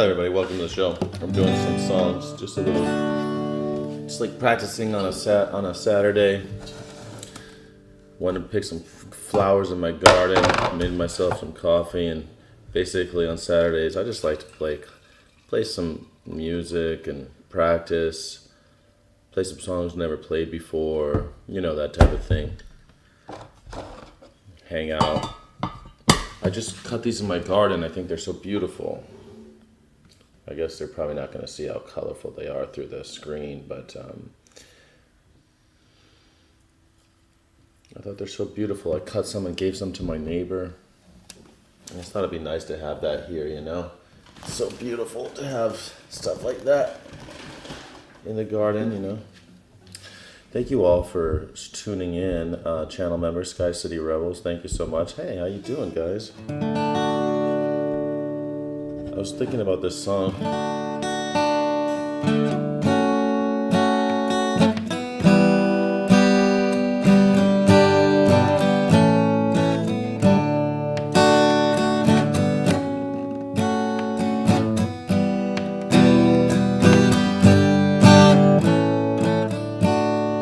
Hi everybody, welcome to the show. I'm doing some songs, just like practicing on a Saturday. Wanted to pick some flowers in my garden, made myself some coffee, and basically on Saturdays I just like to play some music and practice, play some songs never played before, you know, that type of thing. Hang out. I just cut these in my garden. I think they're so beautiful. I guess they're probably not going to see how colorful they are through the screen, but I thought they're so beautiful. I cut some and gave some to my neighbor. I just thought it'd be nice to have that here, you know? It's so beautiful to have stuff like that in the garden, you know? Thank you all for tuning in, channel members, Sky City Rebels. Thank you so much. Hey, how you doing, guys? I was thinking about this song.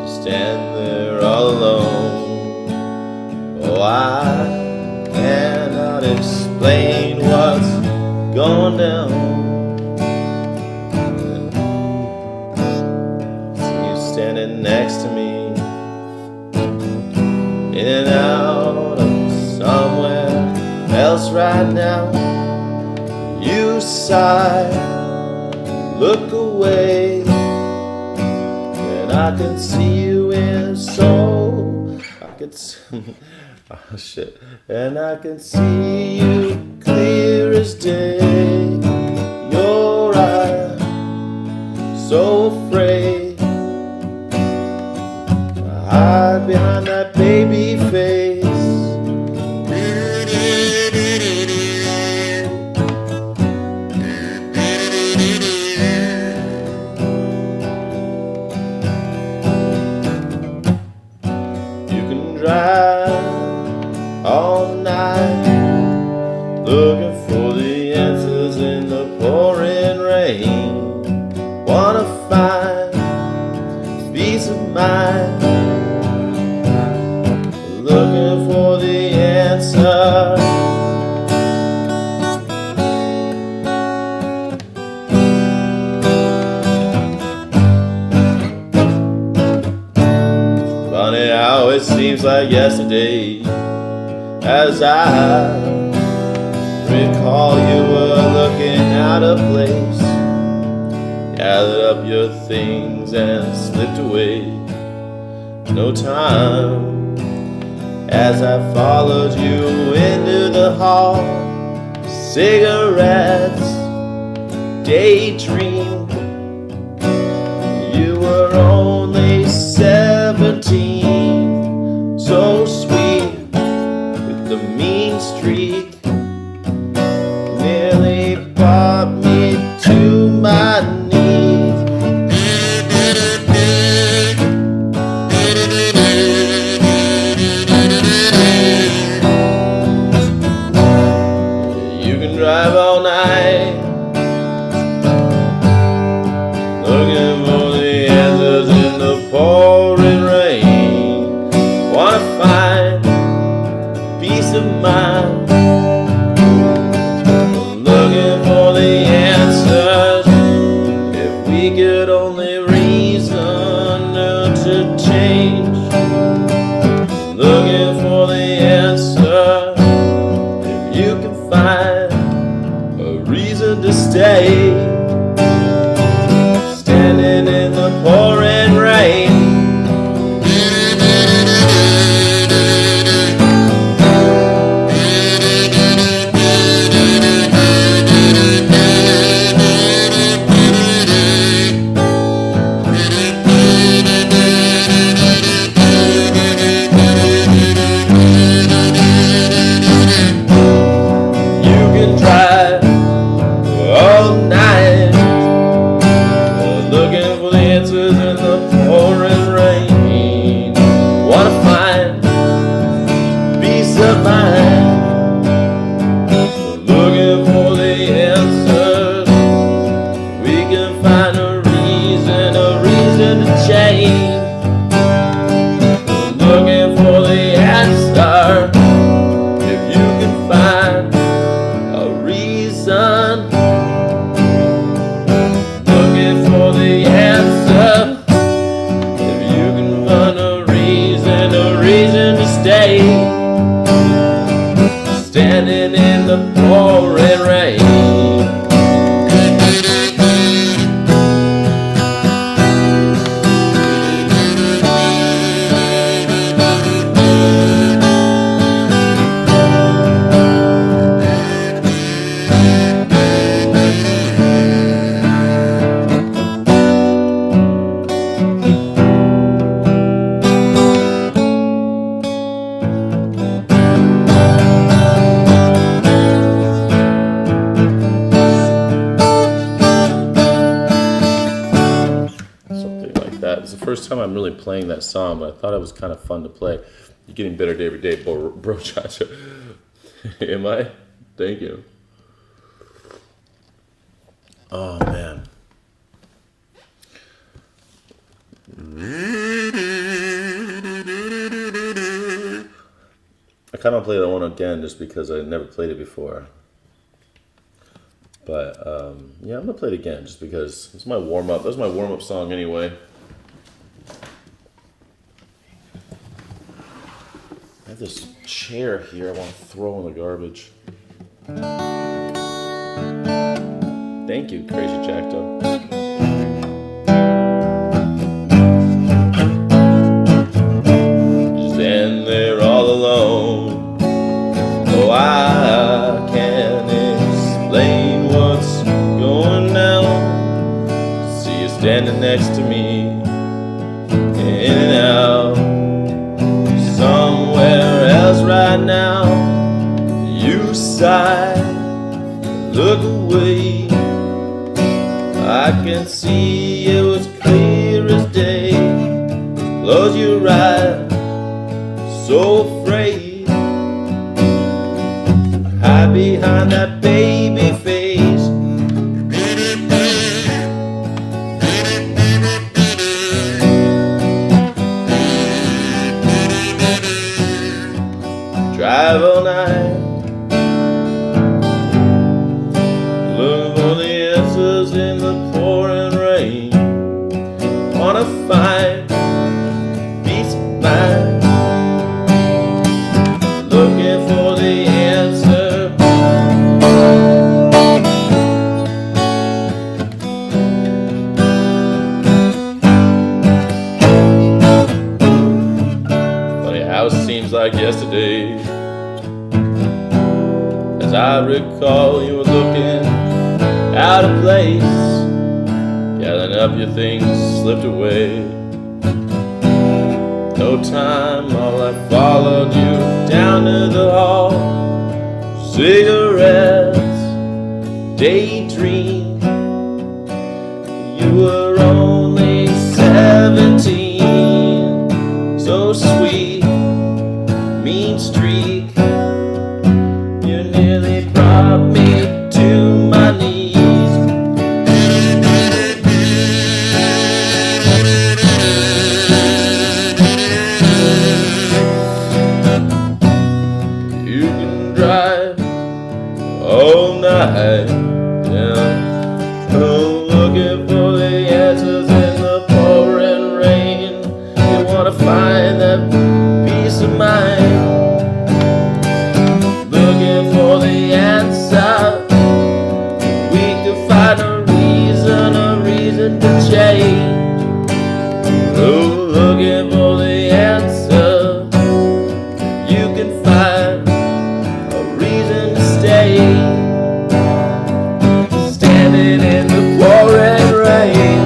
Stand there all alone. Oh, I cannot explain what's going down. See you standing next to me, in and out of somewhere else right now. You sigh, look away, and I can see you in soul. I could oh shit. And I can see you clear as day. Your eyes, so afraid to hide behind that baby face. You can drive all night, looking for the answers in the pouring rain. Wanna find peace of mind, looking for the answer. Funny how it seems like yesterday, as I recall you were looking out of place, gathered up your things and slipped away. No time, as I followed you into the hall, cigarettes, daydream. You were only 17, so sweet, the mean streak nearly brought me to my knees. You can drive all night, looking for the answers in the pouring rain. Wanna find peace of mind, looking for the answers. If we could only reason to change, looking for the answer. If you can find a reason to stay, standing in the pouring rain. stay, standing in the pouring rain. It's the first time I'm really playing that song, but I thought it was kind of fun to play. You're getting better day every day, bro, Chacha. Am I? Thank you. Oh, man. I kind of play that one again just because I never played it before. But, yeah, I'm going to play it again just because it's my warm-up. That's my warm-up song anyway. I have this chair here I want to throw in the garbage. Thank you, Crazy Jackdo. Stand there all alone. Oh, I can't explain what's going down. See you standing next to me, in and out. Somewhere else right now, you sigh, look away. I can see it was clear as day. Close your eyes, so afraid. Hide behind that baby face. Drive all night, looking for the answers in the pouring rain. Wanna find peace of mind, looking for the answer. Funny how it seems like yesterday. As I recall, you were looking out of place, gathering up your things, slipped away. No time, all I followed you down to the hall. Cigarettes, daydream. You were only 17, so sweet, mean streak. Brought me to my knees. You can drive all night, yeah. Oh, looking for the answers in the pouring rain. You wanna find that peace of mind, looking for the answer. We could find a reason to change. Oh, looking for the answer. You can find a reason to stay, standing in the pouring rain.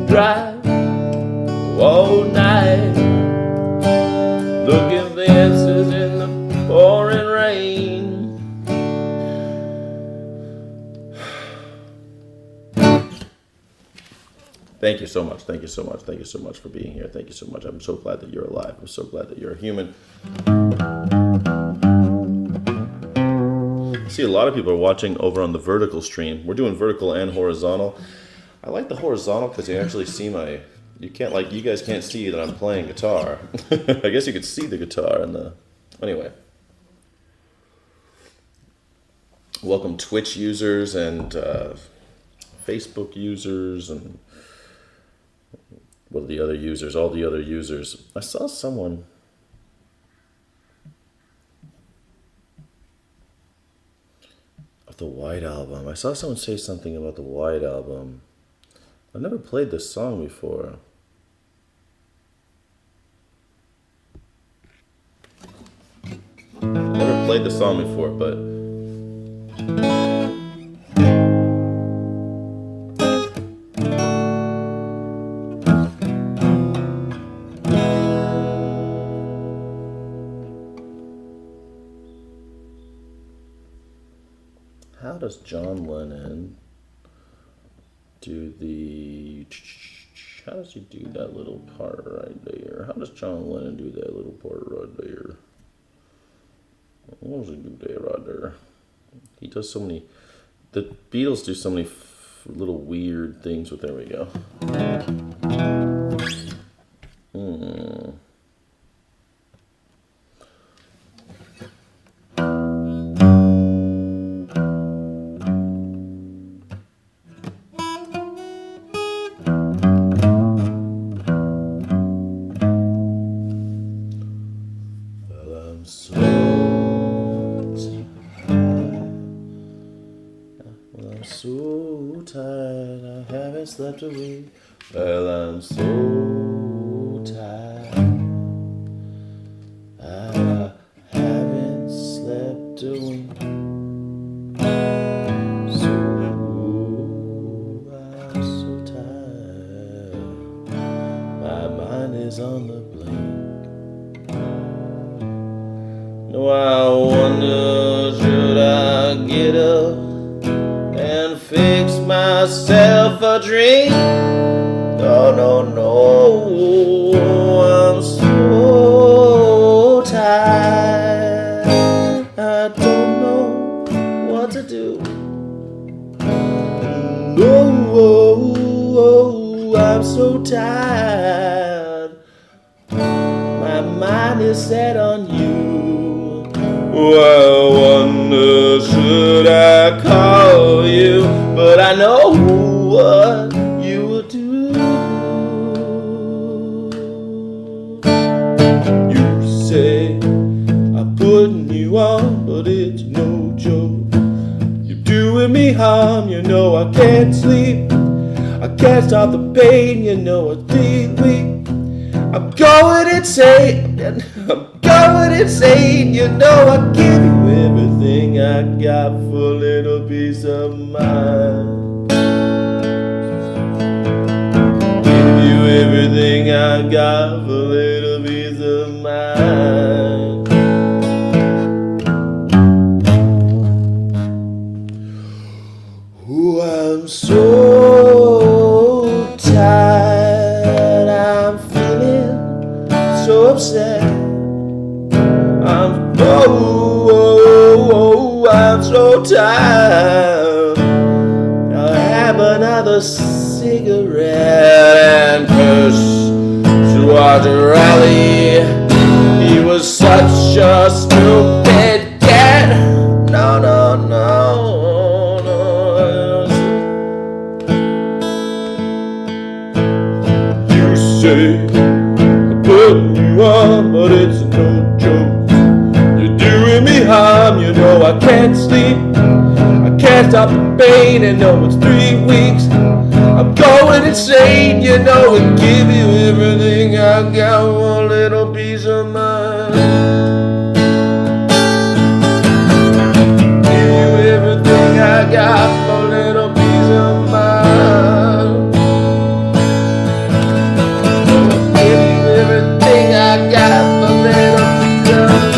Drive all night, looking for the answers in the pouring rain. Thank you so much. Thank you so much. Thank you so much for being here. Thank you so much. I'm so glad that you're alive. I'm so glad that you're a human. See, a lot of people are watching over on the vertical stream. We're doing vertical and horizontal. I like the horizontal because you actually see my. You guys can't see that I'm playing guitar. I guess you could see the guitar and the. Anyway. Welcome Twitch users and Facebook users and all the other users. I saw someone. Of the White Album. I saw someone say something about the White Album. I've never played this song before. Never played the song before, but. How does John Lennon do the... How does he do that little part right there? How does John Lennon do that little part right there? What does he do there right there? He does so many... The Beatles do so many little weird things with... There we go. Slept a week. Well, I'm so tired. I haven't slept a wink. So I'm so tired. My mind is on the blink. No, I wonder, should I get up and fix myself a drink? No, no, no, I'm so tired. I don't know what to do. No, I'm so tired. My mind is set on you. I wonder, should I call you? But I know what you will do. You say I'm putting you on, but it's no joke. You're doing me harm, you know I can't sleep. I can't stop the pain, you know it's weak. I'm going insane, you know I give you everything I got for a little piece of mind. Give you everything I got for a little piece of mind. Oh, I'm so tired, I'm feeling so upset. I'm so tired. I'll have another cigarette and curse Roger Raleigh. He was such a stupid cat. No, no, no, no. You say I'm putting you on, but it's no joke. Doing me harm, you know I can't sleep. I can't stop the pain, and know it's 3 weeks. I'm going insane, you know, and give you everything I got for a little piece of mind. Give you everything I got for a little piece of mind. Give you everything I got for a little piece of mind.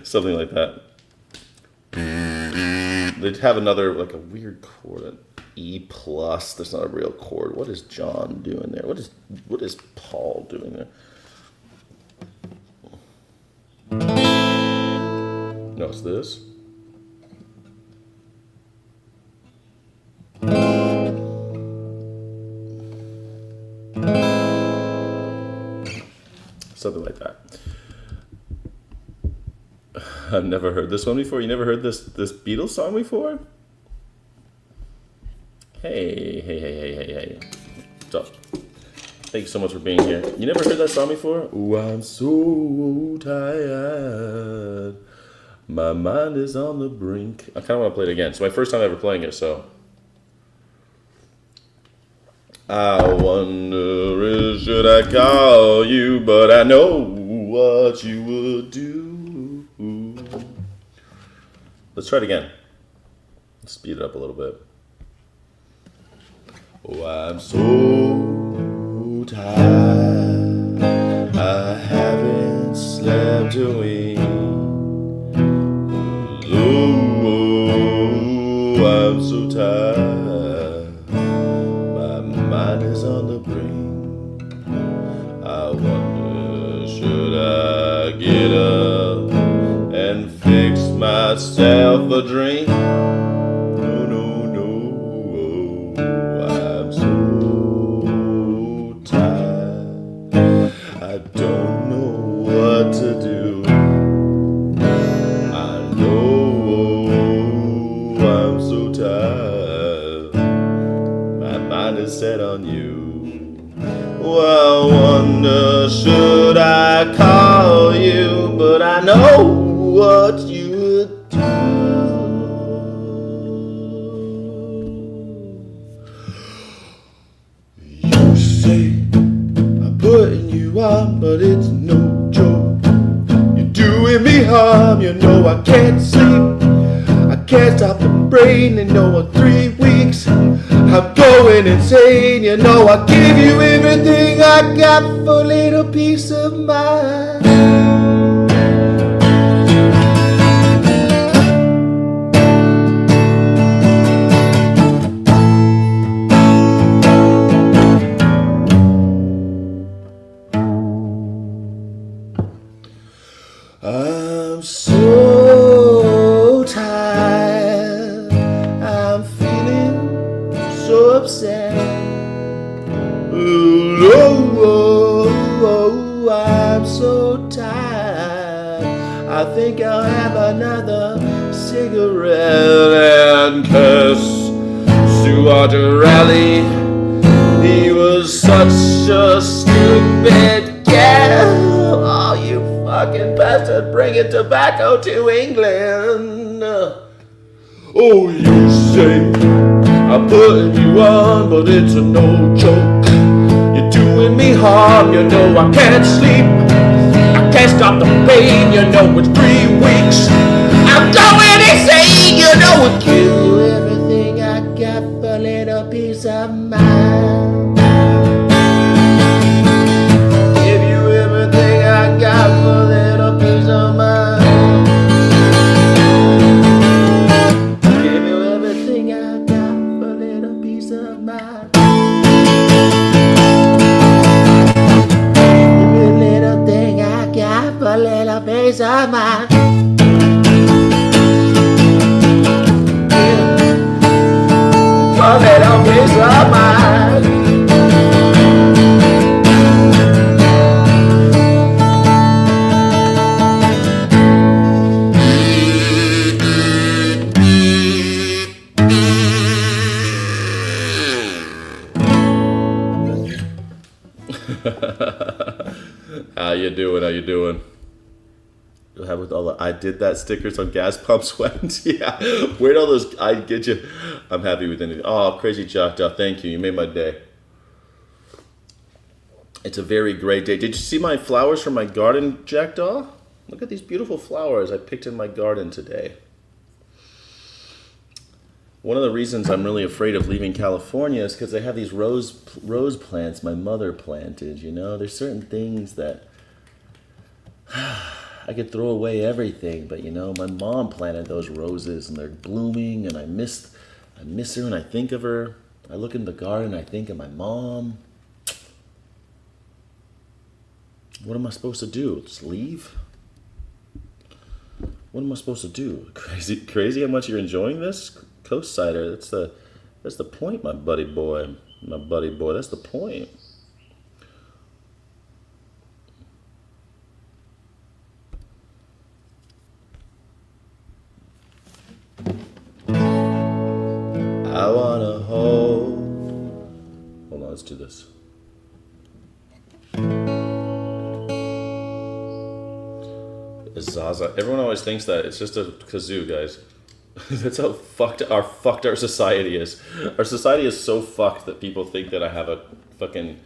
Something like that. They'd have another, like a weird chord, an E plus. That's not a real chord. What is John doing there? What is Paul doing there? No, it's this. Something like that. I've never heard this one before. You never heard this Beatles song before? Hey. What's up? Thank you so much for being here. You never heard that song before? Ooh, I'm so tired. My mind is on the brink. I kind of want to play it again. It's my first time ever playing it, so. I wonder should I call you, but I know what you would do. Let's try it again. Let's speed it up a little bit. Oh, I'm so tired. I haven't slept a wink. Oh, I'm so tired. My mind is on the brink. I wonder, should I get up and fix myself a drink? No. I'm so tired. I don't know what to do. I know I'm so tired. My mind is set on you. Well, I wonder, should I call you? But I know what you would do. You say I'm putting you on, but it's no joke. You're doing me harm, you know I can't sleep. I can't stop the brain, you know 3 weeks I'm going insane. You know I give you everything I got for a little peace of mind. I'm so tired. I'm feeling so upset. Oh, I'm so tired. I think I'll have another cigarette and curse Stuart Raleigh. He was such a stupid gal. Oh, you fucking bastard, bringing tobacco to England. Oh, you say I'm putting you on, but it's a no joke. You're doing me harm, you know I can't sleep. I can't stop the pain, you know it's 3 weeks I'm going insane, you know I give you everything I got for a little piece of mind. Give you everything I got for a little piece of mind. Give you everything I got for a little piece of mind. Give you a little thing I got for a little piece of mind. A little piece of mind. How you doing? How you doing? You'll have with all the I did that stickers on gas pumps went. Yeah. Where'd all those I get you? I'm happy with anything. Oh, crazy Jackdaw, thank you. You made my day. It's a very great day. Did you see my flowers from my garden, Jackdaw? Look at these beautiful flowers I picked in my garden today. One of the reasons I'm really afraid of leaving California is because they have these rose plants my mother planted, you know? There's certain things that I I could throw away everything, but you know, my mom planted those roses and they're blooming, and I miss her and I think of her. I look in the garden, I think of my mom. What am I supposed to do? Just leave? What am I supposed to do? Crazy how much you're enjoying this? Coast-sider, that's the point, my buddy boy. That's the point. I wanna hold on, let's do this. Zaza. Everyone always thinks that it's just a kazoo, guys. That's how fucked our society is. Our society is so fucked that people think that I have a fucking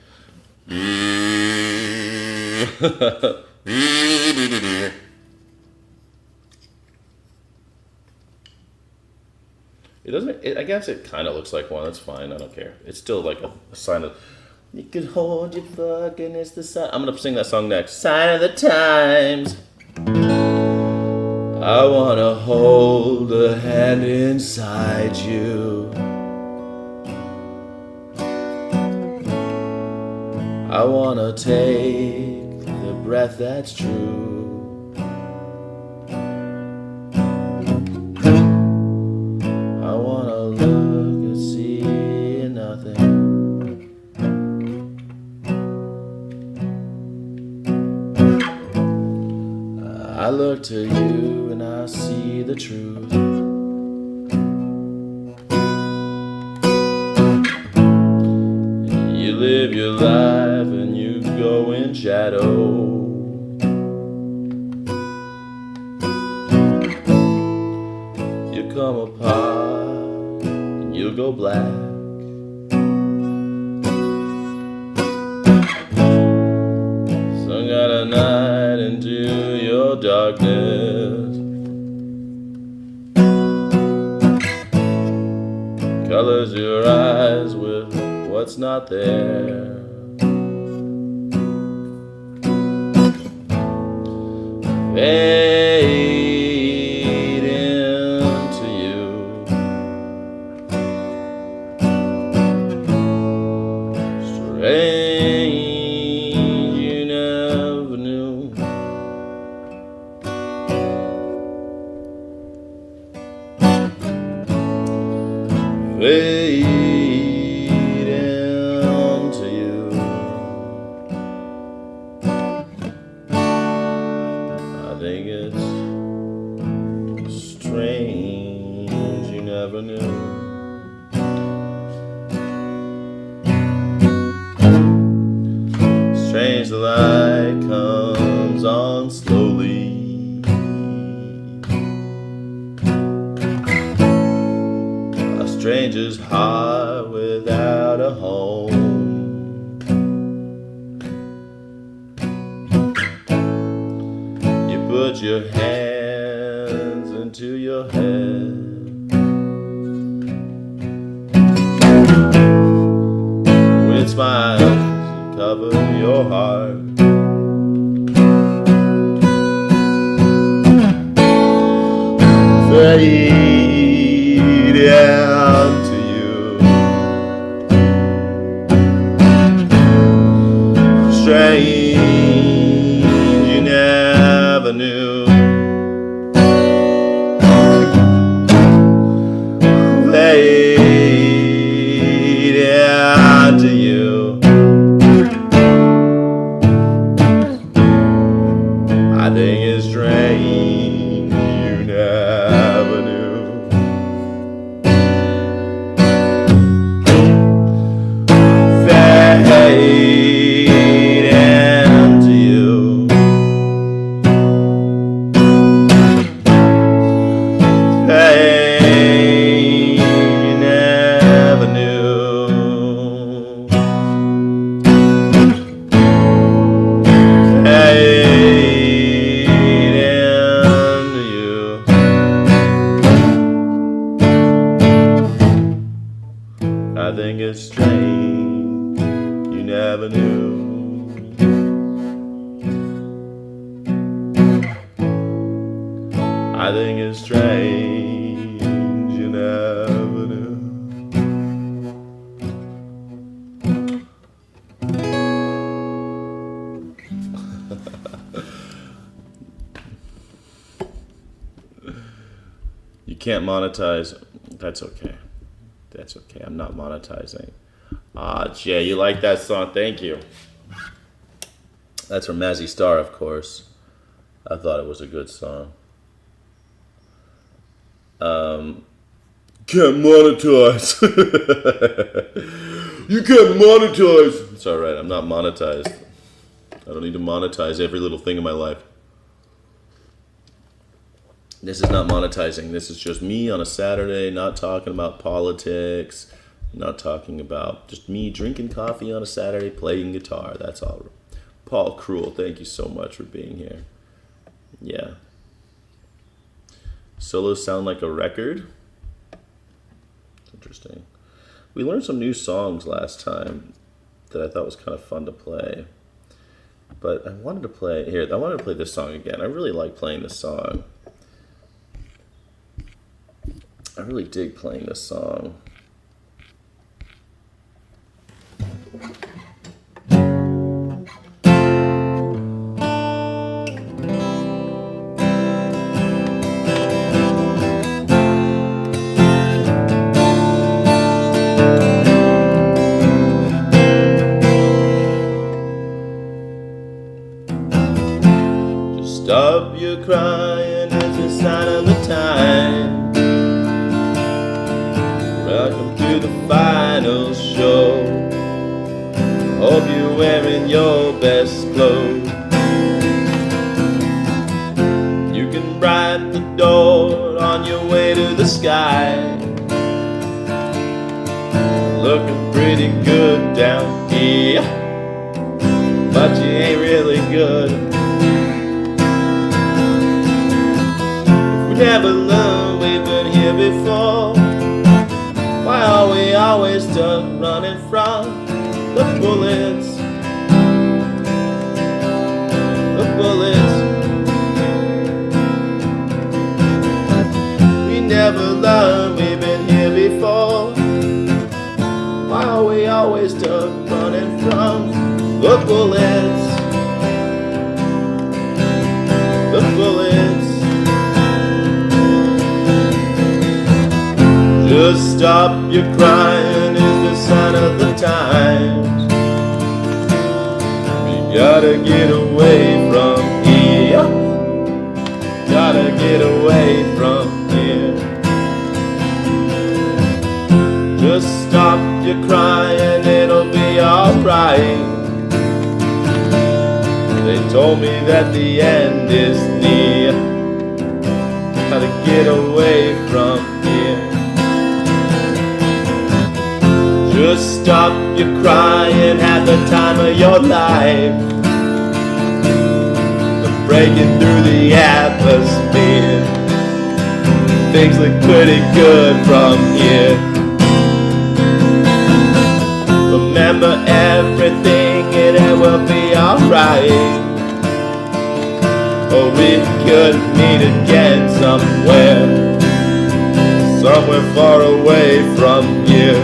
It doesn't. I guess it kind of looks like one. That's fine. I don't care. It's still like a sign of. You can hold your fucking. It's the sign. I'm gonna sing that song next. Sign of the times. I wanna hold a hand inside you. I wanna take the breath that's true. I wanna look and see nothing. I look to you and I see the truth. You live your life and you go in shadow. You come apart and you go black. Some got a night into your darkness. Colors your eyes with what's not there. Fade into you. Strange you never knew. Fade into you. I think it's strange you never knew. Strange the light comes on slowly. A stranger's heart without a home. You put your hands into your head. With smiles cover your heart. Fade out to you. Strange you never knew. Fade out to you. I think it's strange you never knew. Fade into you. Fade you never knew. Fade into you. I think it's strange you never knew. strange avenue. You can't monetize. That's okay. That's okay. I'm not monetizing. Ah, Jay, you like that song? Thank you. That's from Mazzy Star, of course. I thought it was a good song. Can't monetize. You can't monetize. It's all right. I'm not monetized. I don't need to monetize every little thing in my life. This is not monetizing. This is just me on a Saturday, not talking about politics, not talking about just me drinking coffee on a Saturday, playing guitar. That's all. Paul Cruel, thank you so much for being here. Yeah. Solos sound like a record. Interesting. We learned some new songs last time that I thought was kind of fun to play. But I wanted to play this song again. I really like playing this song. I really dig playing this song. Just stop your crying, it's a sign of the time. Welcome to the final show. Hope you're wearing your best clothes. You can ride the door on your way to the sky. Looking pretty good down here, but you ain't really good. If we never learned we've been here before, why are we always stuck running from the bullets? The bullets. We never learned we've been here before. Why are we always stuck running from the bullets? The bullets. Just stop your crying is the sign of the times. We gotta get away from here. Gotta get away from here. Just stop your crying, it'll be alright. They told me that the end is near. Gotta get away from here. Just stop your crying, have the time of your life. I'm breaking through the atmosphere. Things look pretty good from here. Remember everything and it will be alright. Or we could meet again somewhere. Somewhere far away from here.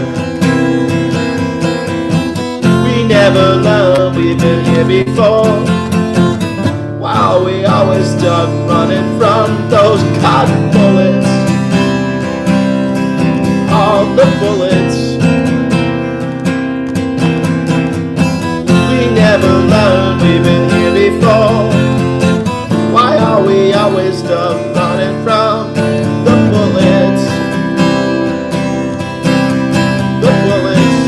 Never learned we've been here before. Why are we always stuck running from those cotton bullets? All the bullets. We never learned we've been here before. Why are we always stuck running from the bullets? The bullets.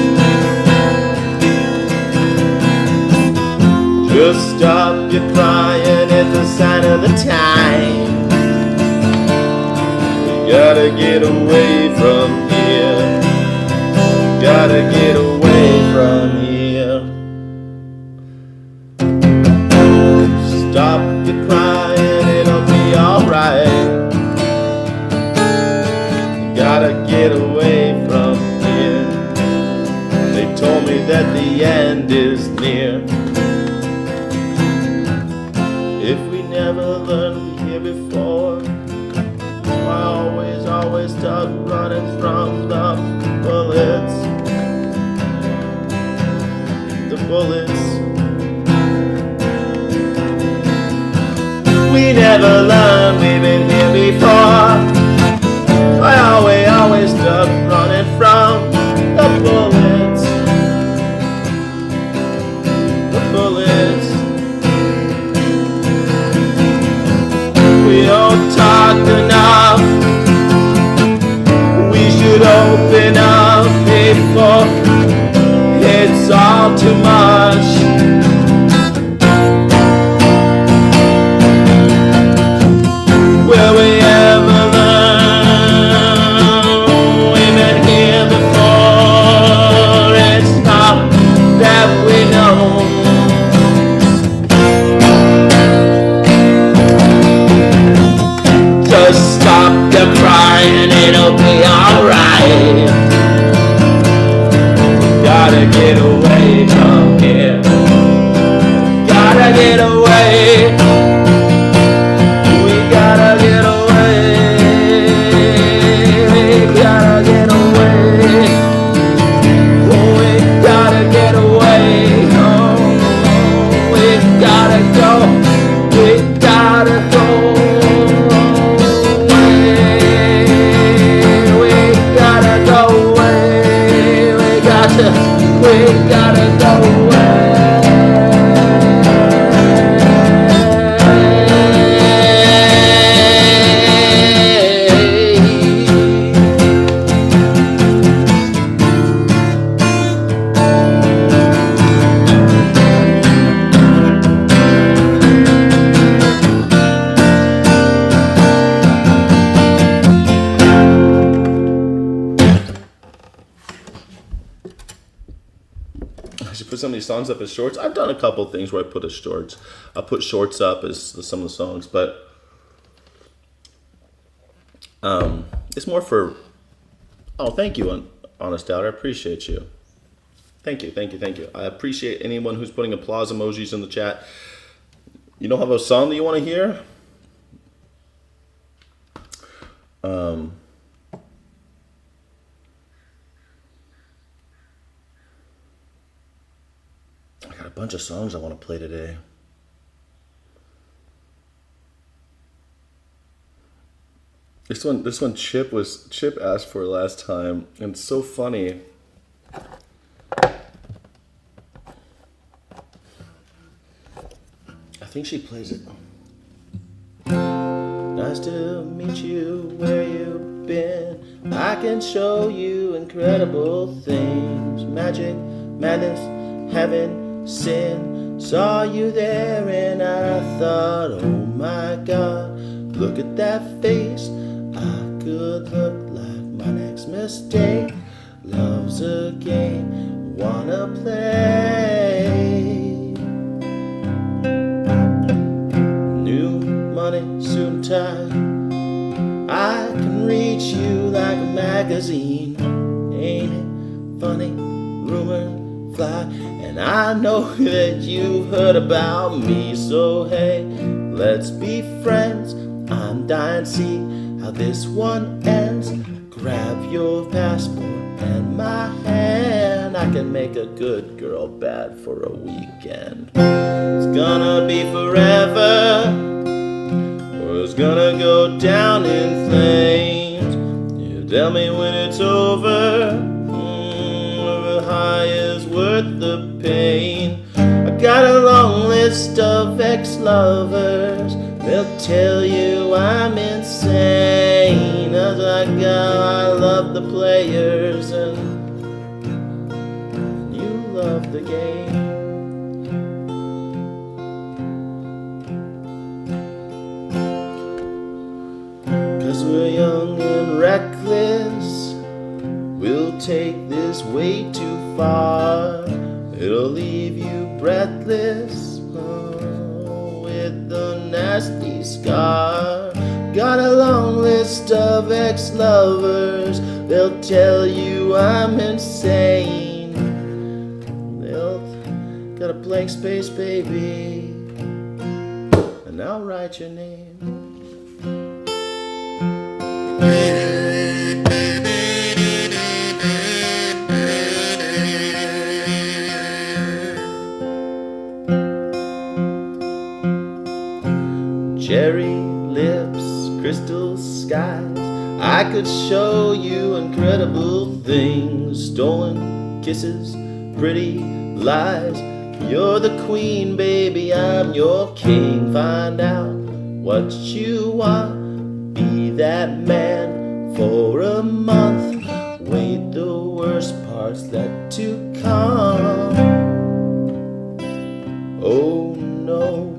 Just stop your crying, it's a sign of the time. We gotta get away from here. Gotta get away from here. Stop your crying, it'll be alright. Gotta get away from here. They told me that the end is near. If we never learned here before, always stuck running from the bullets. The bullets. We never learned, we've been here before. We always stuck running from the bullets. The bullets. We don't talk enough. We should open up before it's all too much. Will we ever learn? We've been here before. It's not that we know. Just stop the crying, it'll be alright. Gotta get away from here. Gotta get away. We gotta get away. We gotta get away. Oh, we gotta get away. Oh, we gotta go. We gotta go. We gotta go away. I should put some of these songs up as shorts. I've done a couple things where I put shorts up as some of the songs, but it's more for. Oh, thank you, Honest Out. I appreciate you. Thank you. I appreciate anyone who's putting applause emojis in the chat. You don't have a song that you want to hear? I got a bunch of songs I want to play today. This one Chip asked for last time, and it's so funny. I think she plays it. Nice to meet you where you've been. I can show you incredible things. Magic, madness, heaven, sin. Saw you there and I thought, oh my God, look at that face. I could look like my next mistake. Love's a game, wanna play. New money, suit and tie. I can reach you like a magazine. Ain't it funny? Rumors fly. And I know that you've heard about me. So hey, let's be friends. I'm dying to see how this one ends. Grab your passport and my hand. I can make a good girl bad for a weekend. It's gonna be forever, or it's gonna go down in flames. You tell me when it's over. The high is worth the pain. I got a long list of ex-lovers. They'll tell you I'm insane. As I go, I love the players and you love the game. 'Cause we're young and reckless. We'll take this way too far. It'll leave you breathless. With a nasty scar. Got a long list of ex-lovers. They'll tell you I'm insane. They'll got a blank space, baby, and I'll write your name. show you incredible things. Stolen kisses, pretty lies. You're the queen, baby, I'm your king. Find out what you want. Be that man for a month. Wait, the worst part's yet to come. Oh no,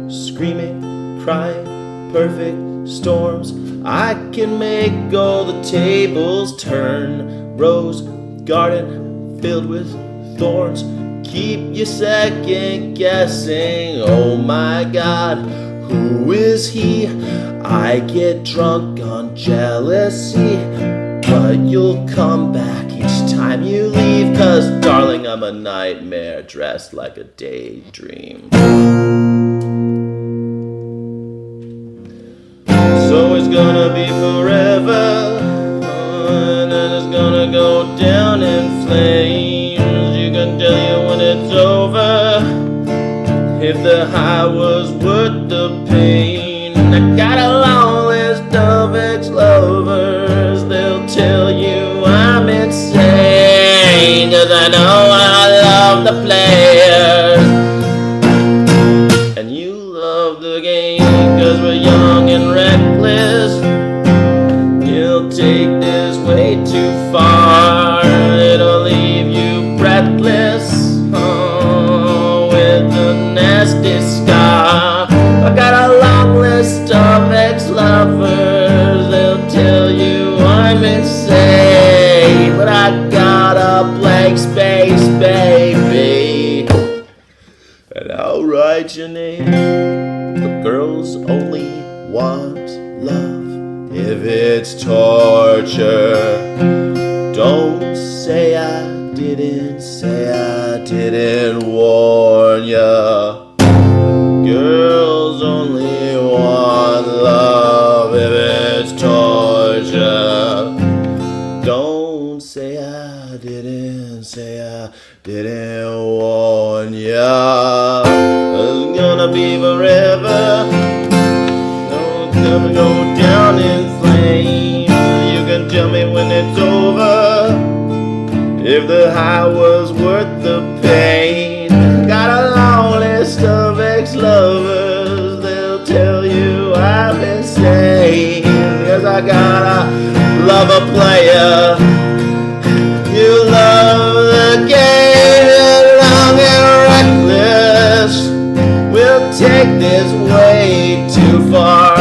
screaming, crying, perfect storms. I can make all the tables turn. Rose garden filled with thorns. Keep you second guessing. Oh my God, who is he? I get drunk on jealousy, but you'll come back each time you leave. 'Cause darling, I'm a nightmare dressed like a daydream. So it's gonna be forever, and then it's gonna go down in flames. You can tell you when it's over, if the high was worth the pain. I got a long list of ex-lovers. They'll tell you I'm insane, 'cause I know I love the players, and you love the game. 'Cause we're young and reckless. You'll take this way too far. It'll leave you breathless, with a nasty scar. I got a long list of ex-lovers. They'll tell you I'm insane, but I got a blank space, baby, and I'll write your name. The girls only want love if it's torture. Don't say I didn't warn ya. Girls only want love if it's torture. Don't say I didn't warn ya. It's gonna be forever. No, it's gonna go down in flames. You can tell me when it's over, if the high was worth the pain. Got a long list of ex-lovers. They'll tell you I'm insane, 'cause I gotta love a player. You love the game, long and reckless. We'll take this way too far.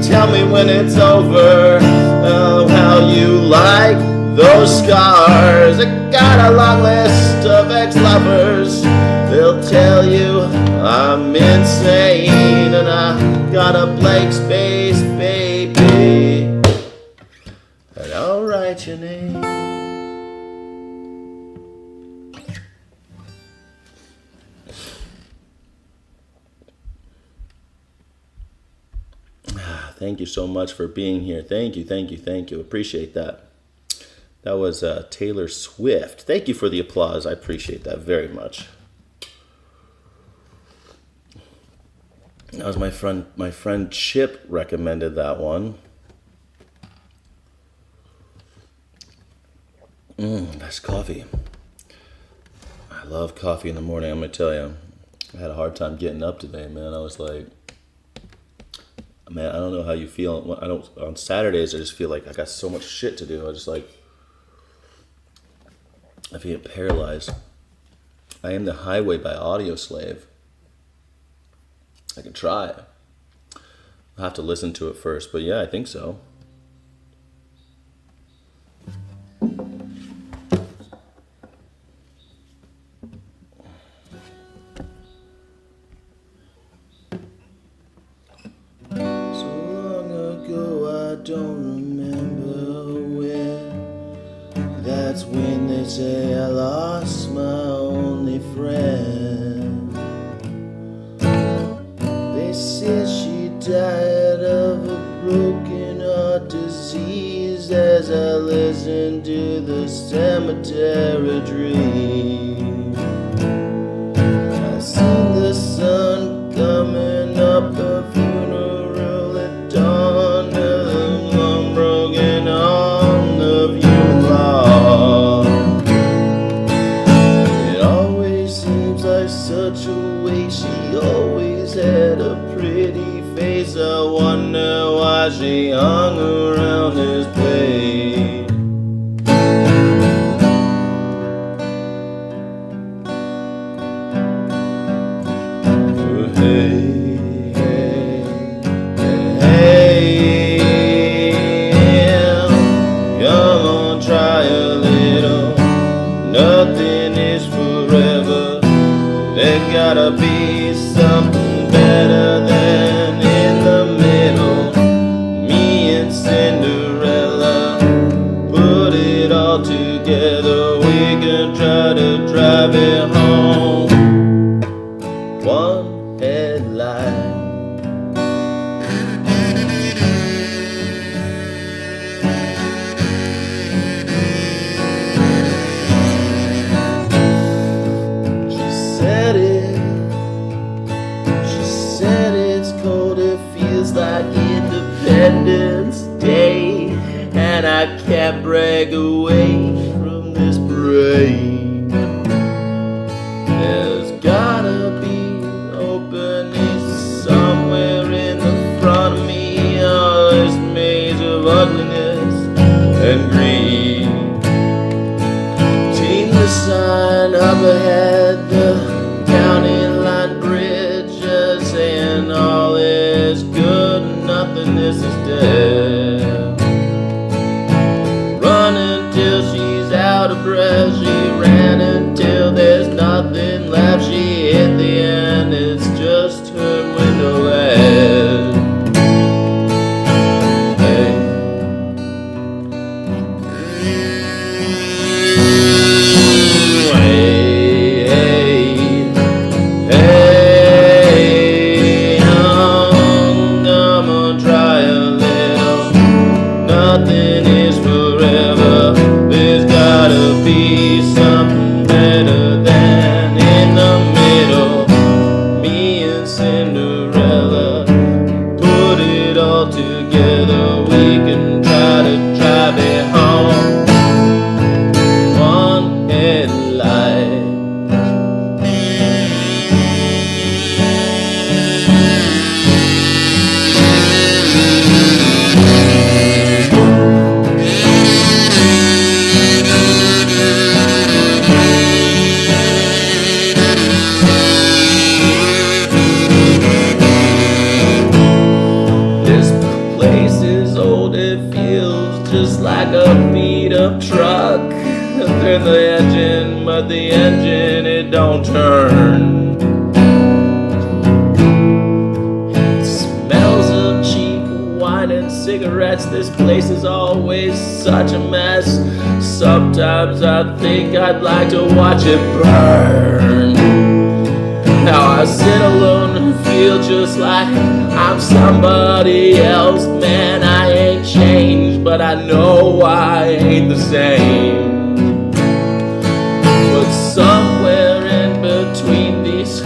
Tell me when it's over, how you like those scars. I got a long list of ex-lovers. They'll tell you I'm insane, and I got a blank space, baby, and I'll write your name. Thank you so much for being here. Thank you. Appreciate that. That was Taylor Swift. Thank you for the applause. I appreciate that very much. That was my friend Chip recommended that one. That's coffee. I love coffee in the morning. I'm gonna tell you, I had a hard time getting up today, man. I was like, man, I don't know how you feel. On Saturdays, I just feel like I got so much shit to do. I feel paralyzed. I Am the Highway by Audio Slave. I can try. I'll have to listen to it first, but yeah, I think so. So long ago, I don't remember where. That's when they say I lost my only friend. They said she died of a broken heart disease as I listened to the cemetery dream. I seen the sun coming up, a funeral at dawn, and the gotta be something better than in the middle. Me and Cinderella put it all together. We can try to drive it home. One headlight. She said it's cold, it feels like Independence Day, and I can't break away from this parade. There's gotta be an opening somewhere in the front of me. Oh, this maze of ugliness and greed. Seen the sign up ahead, the county line bridge, saying all is good and nothingness is dead. Running till she's out of breath, she ran until there's nothing left. She hit the end, it's just her window ledge. Hey. Nothing is forever. There's gotta be something better than in the middle. Me and Cinderella put it all together. We can try to drive it home. One headlight. Just like a beat up truck. Turn the engine, but the engine it don't turn. It smells of cheap wine and cigarettes. This place is always such a mess. Sometimes I think I'd like to watch it burn. Now I sit alone and feel just like I'm somebody else. Man, I ain't changed, but I know I ain't the same. But somewhere in between these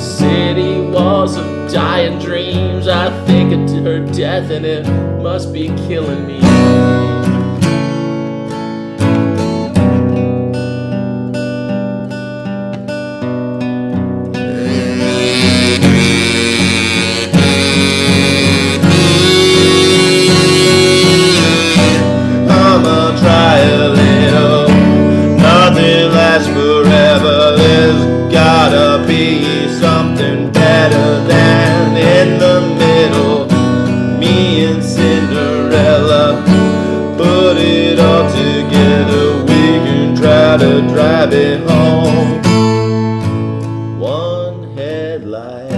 city walls of dying dreams, I think of her death and it must be killing me. Forever, there's gotta be something better than in the middle. Me and Cinderella put it all together. We can try to drive it home. One headlight.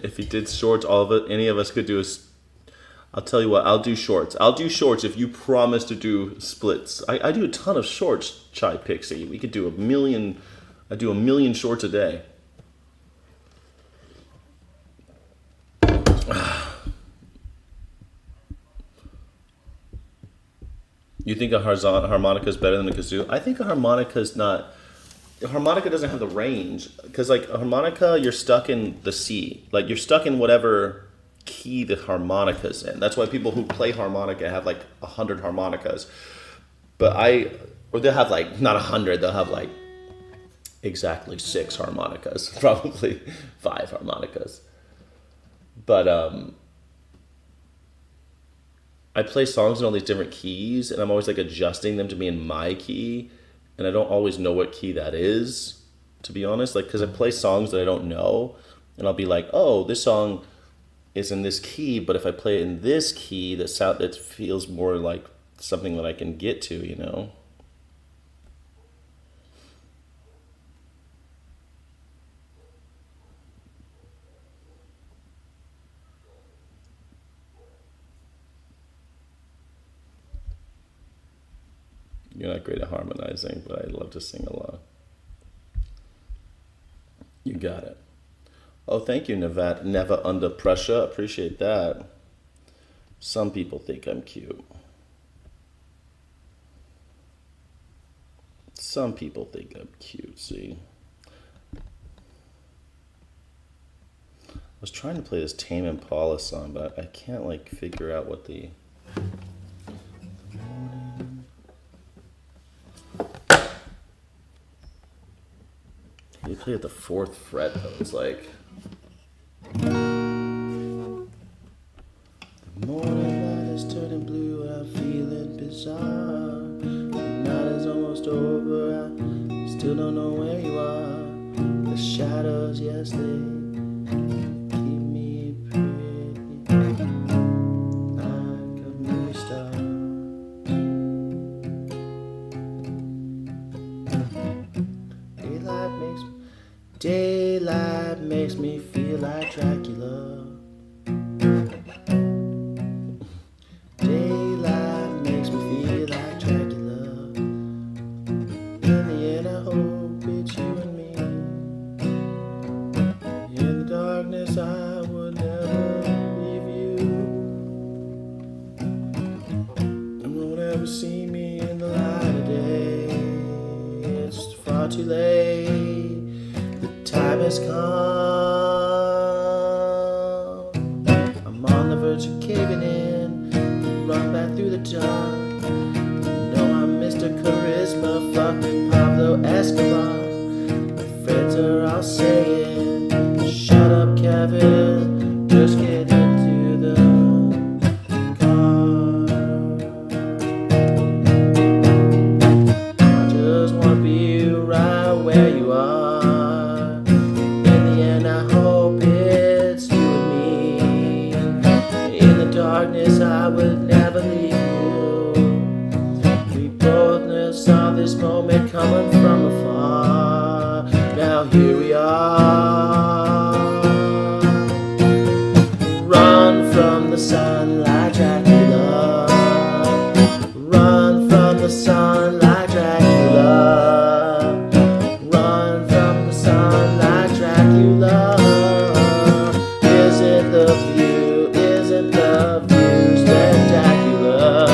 If he did shorts, all of it, any of us could do is. I'll tell you what, I'll do shorts. I'll do shorts if you promise to do splits. I do a ton of shorts, Chai Pixie. We could do a million. I do a million shorts a day. You think a harmonica is better than a kazoo? I think a harmonica is not. A harmonica doesn't have the range, because like a harmonica, you're stuck in the C. Like you're stuck in whatever key the harmonica's in. That's why people who play harmonica have like 100 harmonicas. But or they'll have like not 100. They'll have like exactly 6 harmonicas, probably 5 harmonicas. But I play songs in all these different keys, and I'm always like adjusting them to be in my key, and I don't always know what key that is, to be honest. Like, because I play songs that I don't know, and I'll be like, oh, this song is in this key, but if I play it in this key, that feels more like something that I can get to, you know? You're not great at harmonizing, but I love to sing along. You got it. Oh, thank you, Never Under Pressure. Appreciate that. Some people think I'm cute. Some people think I'm cute, see? I was trying to play this Tame Impala song, but I can't, like, figure out what the... You play at the 4th fret, though. It's like... The morning light is turning blue, I'm feeling bizarre. The night is almost over, I still don't know where you are. The shadows, yes, they keep me pretty, like a movie star. Daylight makes me feel like Dracula. Daylight makes me feel like Dracula. In the end I hope it's you and me. In the darkness I would never leave you. You won't ever see me in the light of day. It's far too late. Time has come. I'm on the verge of caving in. Run back through the dark. You know I'm Mr. Charisma, fucking Pablo Escobar. My friends are all saying, shut up, Kevin. Just get into the car. I just wanna be right where you are. Darkness, I would never leave you. We both saw this moment coming from afar. Now here we are. Run from the sun like Dracula. Run from the sun like Dracula. Run from the sun like Dracula. Is it the view? Is it the view spectacular?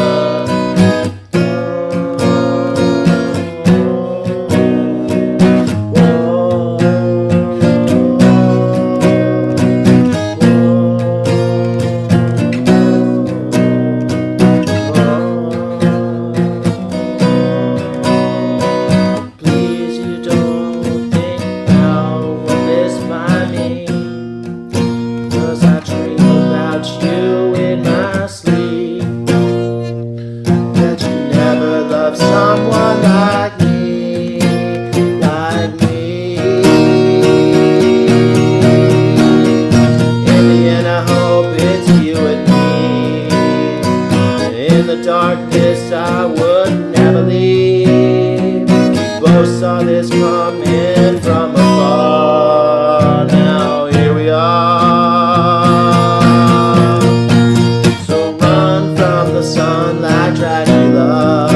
Please, you don't think about what this might mean, 'cause I dream about you in my sleep. That you never loved someone like me, like me. In the end, I hope it's you and me. In the darkness, I would never leave. We both saw this coming from afar. Now here we are. So run from the sun like Dracula.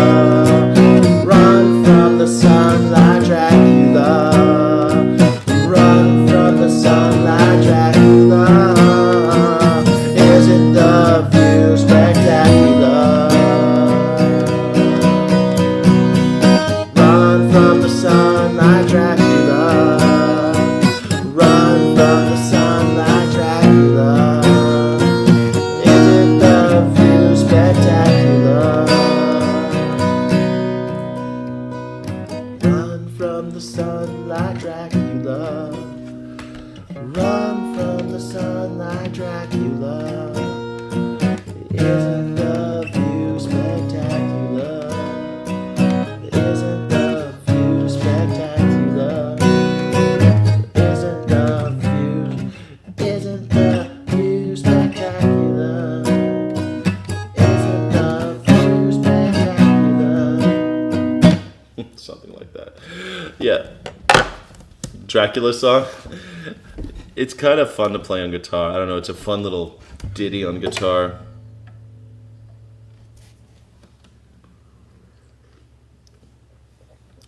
Run from the sun like Dracula. Run from the sun like Dracula. Isn't the view spectacular? Run from the sun like Dracula. Run from the sun like Dracula. Isn't the view spectacular? Run from the sun like Dracula. Run from the sun like Dracula. Isn't the Dracula song. It's kind of fun to play on guitar. I don't know. It's a fun little ditty on guitar.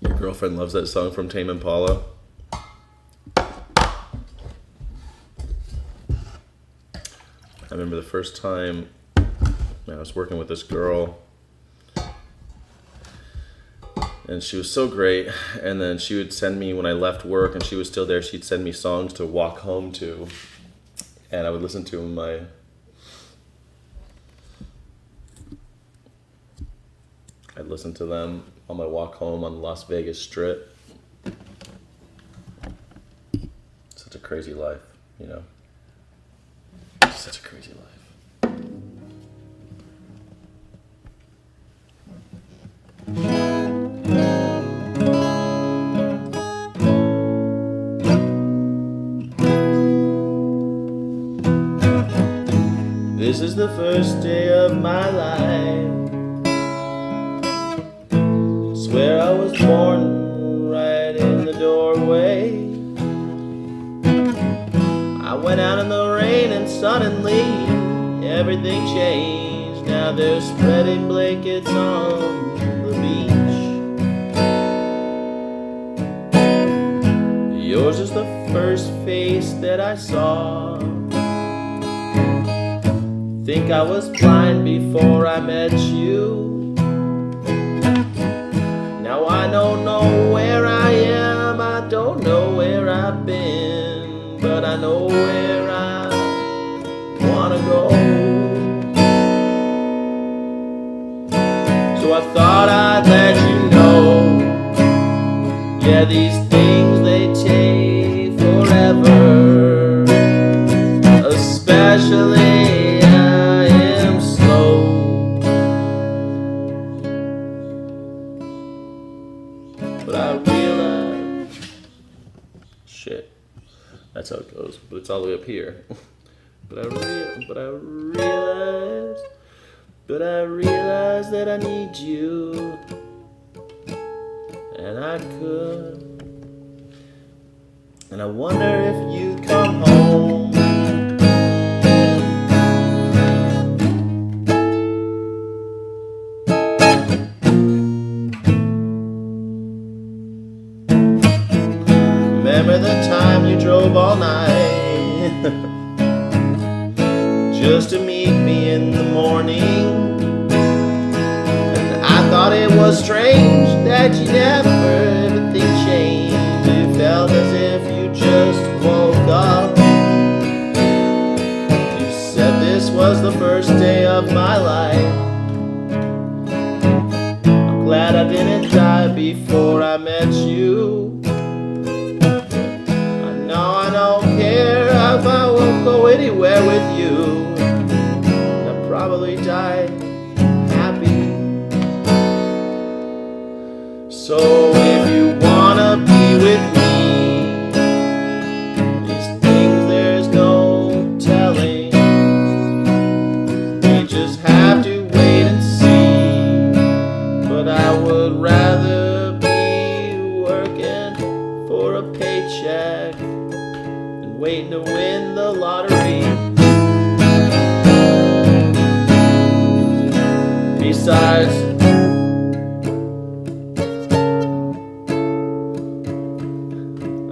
Your girlfriend loves that song from Tame Impala. I remember the first time I was working with this girl, and she was so great. And then she would send me, when I left work and she was still there, she'd send me songs to walk home to, and I would listen to them. I'd listen to them on my walk home on the Las Vegas Strip. Such a crazy life, you know. Such a crazy life. This is the first day of my life. Swear I was born right in the doorway. I went out in the rain and suddenly everything changed. Now they're spreading blankets on the beach. Yours is the first face that I saw. Think I was blind before I met you. Now I don't know where I am, I don't know where I've been, but I know where I wanna go. So I thought I'd let you know, yeah, these things they take forever, especially that's how it goes, but it's all the way up here. But I realized that I need you, and I could, and I wonder if you'd come home. Remember the time you drove all night just to meet me in the morning? And I thought it was strange that you never, everything changed. It felt as if you just woke up. You said this was the first day of my life. I'm glad I didn't die before I met you. I don't care if I won't go anywhere with you. I'll probably die happy. So if you wanna be with me, these things there's no telling. We just have to wait and see. But I would rather be working for a paycheck, waiting to win the lottery. Besides,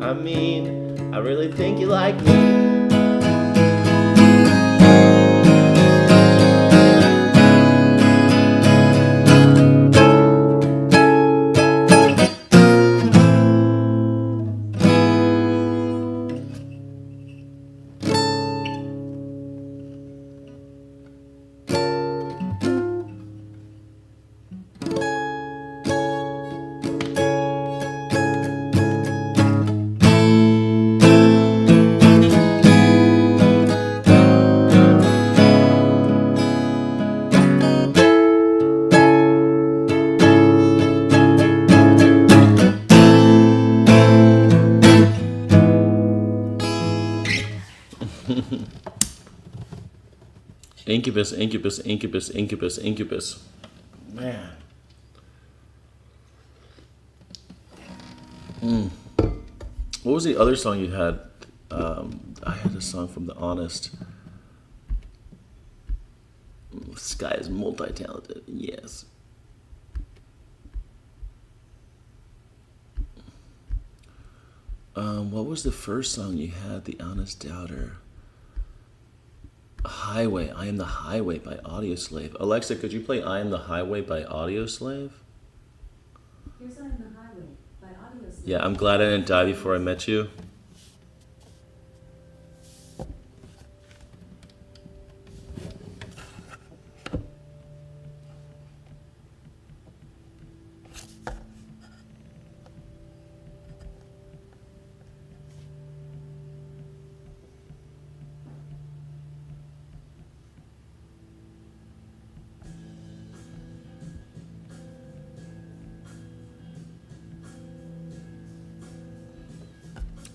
I mean, I really think you like me. Incubus, incubus, incubus, incubus, incubus. Man. What was the other song you had? I had a song from The Honest. This guy is multi-talented. Yes. What was the first song you had? The Honest Doubter. Highway. I Am the Highway by Audioslave. Alexa, could you play I Am the Highway by Audioslave? Here's I Am the Highway by Audioslave. Yeah, I'm glad I didn't die before I met you.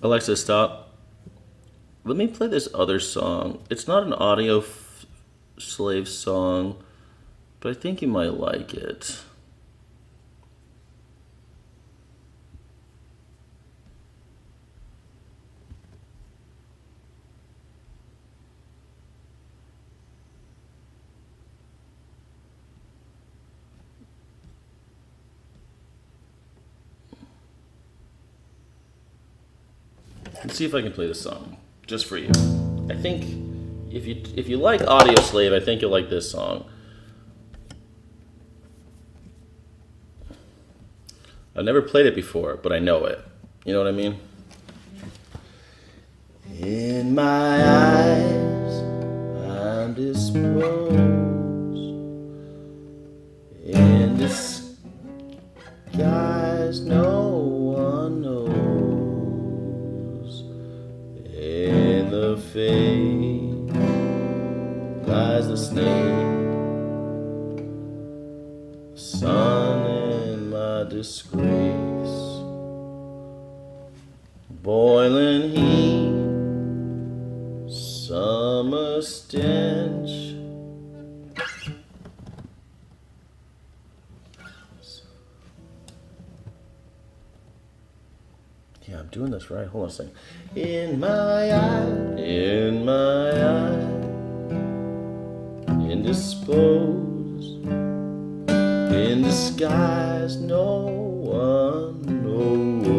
Alexa, stop. Let me play this other song. It's not an Slave song, but I think you might like it. Let's see if I can play this song just for you. I think if you like Audioslave, I think you'll like this song. I've never played it before, but I know it. You know what I mean? In my eyes, I'm disposed. In disguise, no one knows. In the fate lies the snake, sun in my disgrace, boiling heat, summer stench. Yeah, I'm doing this right. Hold on a second. In my eye, indisposed, in disguise, no one knows.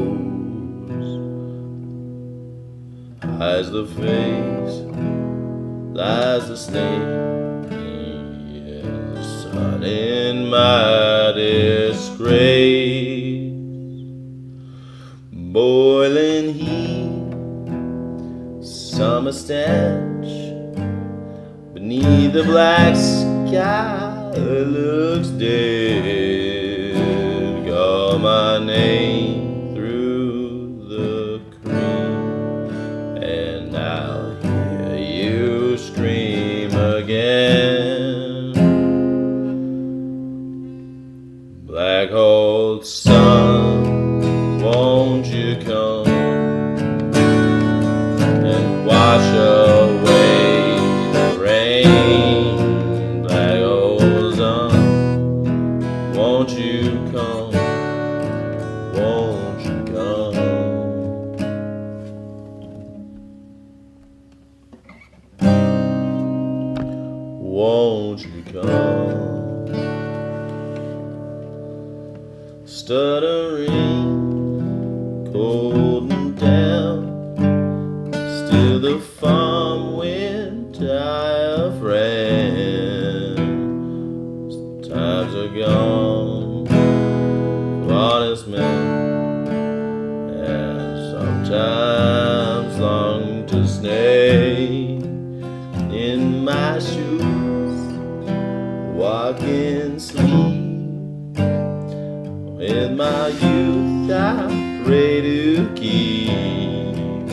Hides the face, lies the snake, yeah, the sun in my disgrace. Boiling heat, summer stench, beneath the black sky looks dead. Call my name through the cream, and I'll hear you scream again. Black hole sun, won't you come and wash away the rain? Black hole sun, won't you come? Won't you come? Won't you come? Stuttering, cold and damp, still the farm wind I friend. Times are gone for honest men, and sometimes long to stay in my shoes, walking sleep. In my youth I pray to keep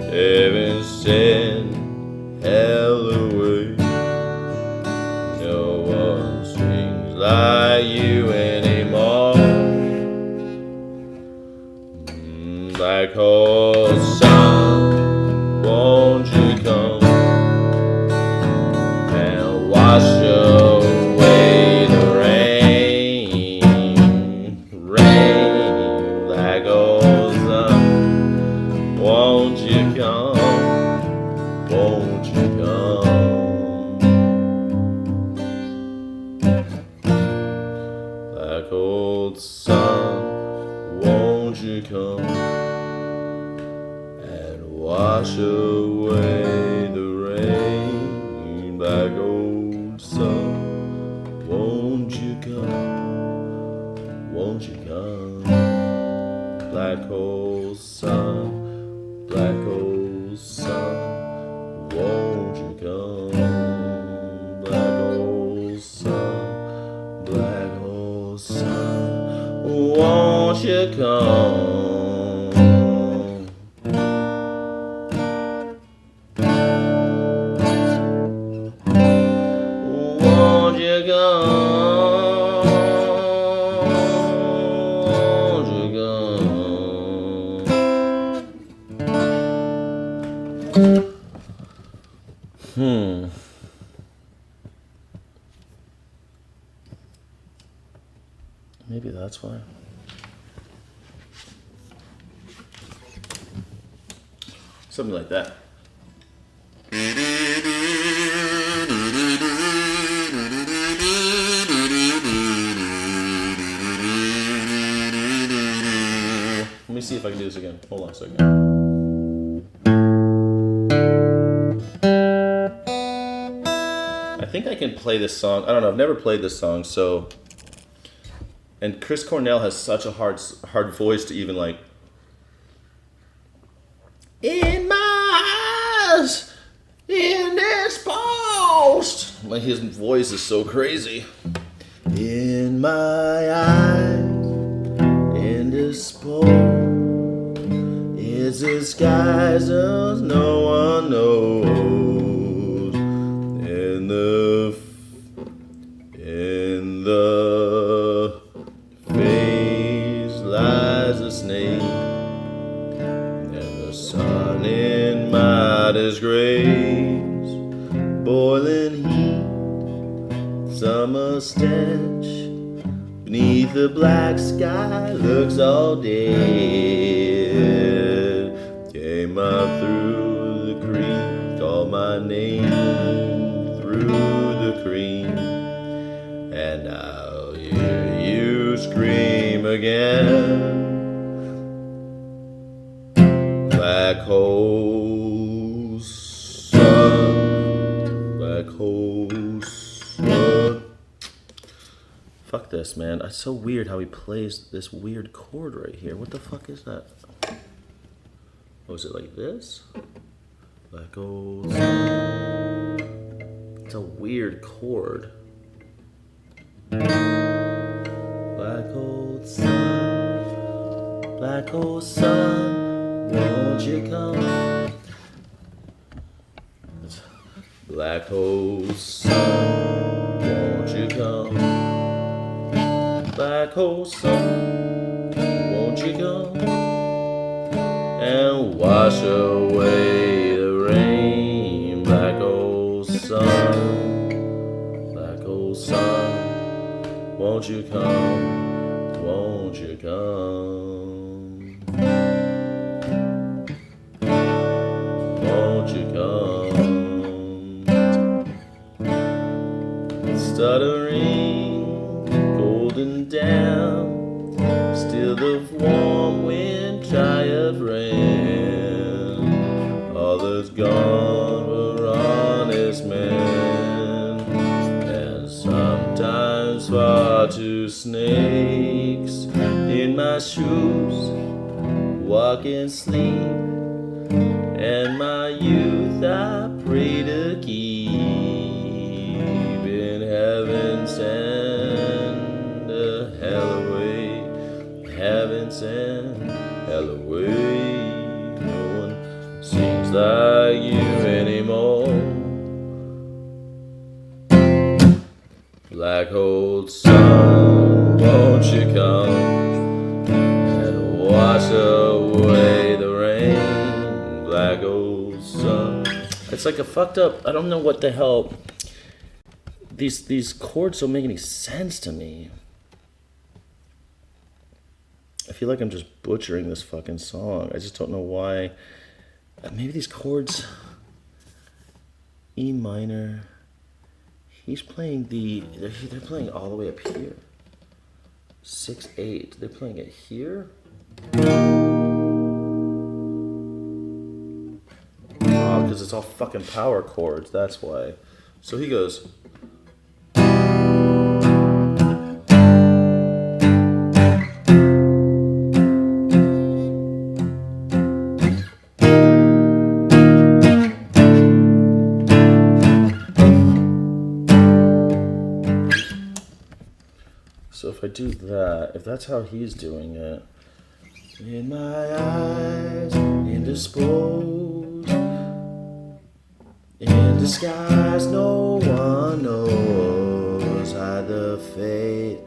heaven send hell away. No one sings like you anymore. Black hole sun, won't you come and wash away the rain? Rain, black hole sun, won't you come? Won't you come? Black old sun, won't you come and wash away the rain? Black old sun, won't you come? Won't you come? Black hole sun, black hole sun, won't you come? Black hole sun, black hole sun, won't you come? Won't you come? Won't you come? Maybe that's why. Something like that. Let me see if I can do this again. Hold on a second. I think I can play this song. I don't know. I've never played this song, so. And Chris Cornell has such a hard voice to even like. In my eyes, in this post. Like his voice is so crazy. In my eyes, in this post, it's disguises no one knows. In the face lies a snake, and the sun in my disgrace, boiling heat, summer stench, beneath the black sky looks all dead. Came up through the creek, called my name through the cream, and I'll hear you scream again. Black hole sun, black hole sun. Fuck this, man. It's so weird how he plays this weird chord right here. What the fuck is that? Oh, is it like this? Black hole sun. It's a weird chord. Black hole sun, won't you come? Black hole sun, won't you come? Black hole sun, won't you come and wash away the rain? Black hole sun, won't you come? Won't you come? Won't you come? Stuttering, golden down, still the warm wind, tired rain. All that's gone were honest men, and sometimes far too snakes in my shoes, walk and sleep, and my youth I pray to keep. In heaven send hell away, heaven send hell away. No one sings like you anymore. Black hole sun, won't you come and wash away the rain? Black hole sun. It's like a fucked up, I don't know what the hell. These chords don't make any sense to me. I feel like I'm just butchering this fucking song. I just don't know why maybe these chords. E minor. He's playing they're playing all the way up here. 6/8. They're playing it here. Oh, because it's all fucking power chords. That's why. So he goes. So if I do that, if that's how he's doing it, in my eyes, indisposed, in disguise, no one knows. Hide the face,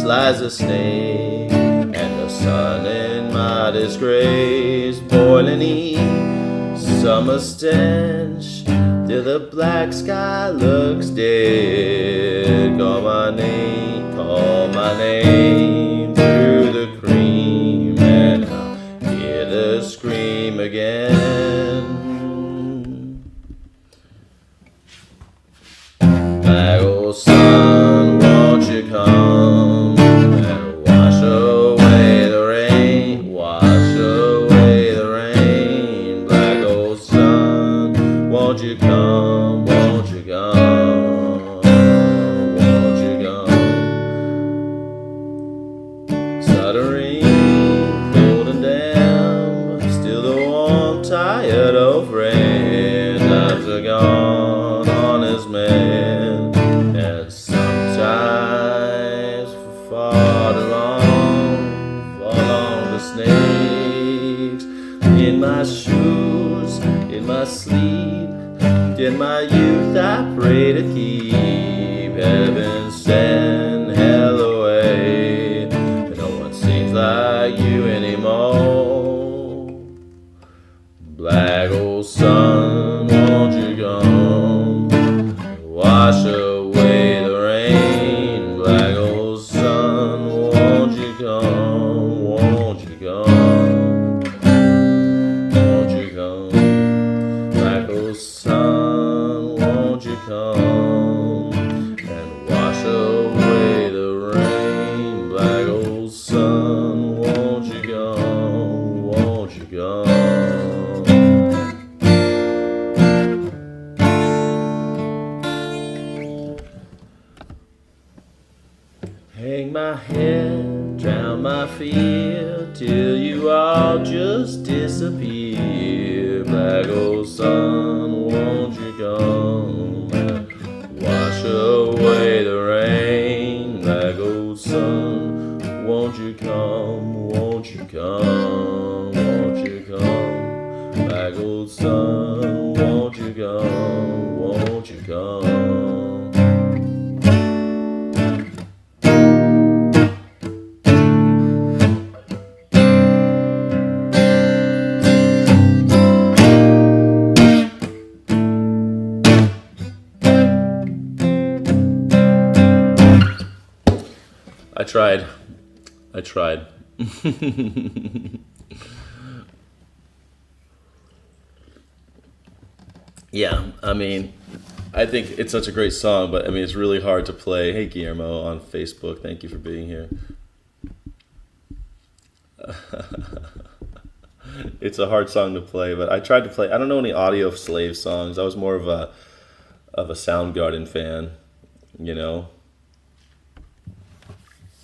lies a snake, and the sun in my disgrace, boiling heat, summer stench. Till the black sky looks dead. Call my name through the cream, and I'll hear the scream again. Black old sun, won't you come and wash away the rain, wash away the rain. Black old sun, won't you come? Won't you come? Won't you come? Stuttering, cold and damp, still the warm, tired old friend. Times are gone, honest man, and sometimes far along the snakes. In my shoes, in my sleep, in my youth I pray to keep heaven send hell away. No one seems like you anymore. Black old sun, won't you come? Wash away the rain. Black old sun, won't you come? Won't you come? Won't you come? Black old sun, won't you come and wash away the rain? Black old sun, won't you come? Won't you come? Hang my head, drown my fear, till you all just disappear. Black old sun, won't you come and wash away the rain? Black old sun, won't you come? Won't you come? Won't you come? Black old sun, won't you come? Won't you come? I tried. Yeah, I mean, I think it's such a great song, but I mean, it's really hard to play. Hey, Guillermo on Facebook, thank you for being here. It's a hard song to play, but I tried to play. I don't know any Audio Slave songs. I was more of a Soundgarden fan, you know.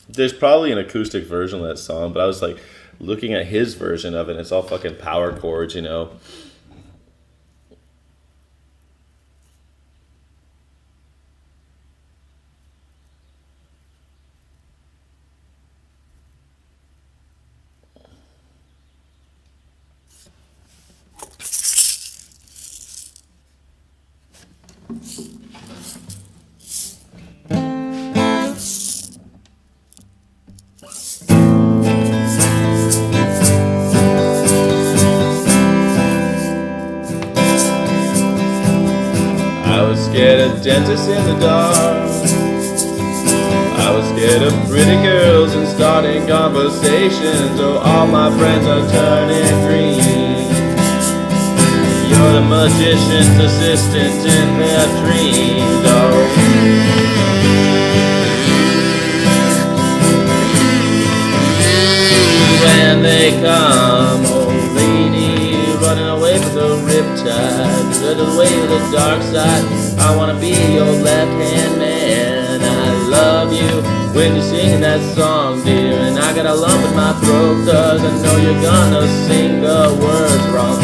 There's probably an acoustic version of that song, but I was like looking at his version of it, and it's all fucking power chords, you know. Scared of dentists in the dark. I was scared of pretty girls and starting conversations. Oh, all my friends are turning green. the magician's assistant in their dreams. Oh. When they come, old lady, running away from the riptide, good away to the dark side. I wanna be your left-hand man. I love you when you're singing that song, dear, and I got a lump in my throat 'cause I know you're gonna sing the words wrong.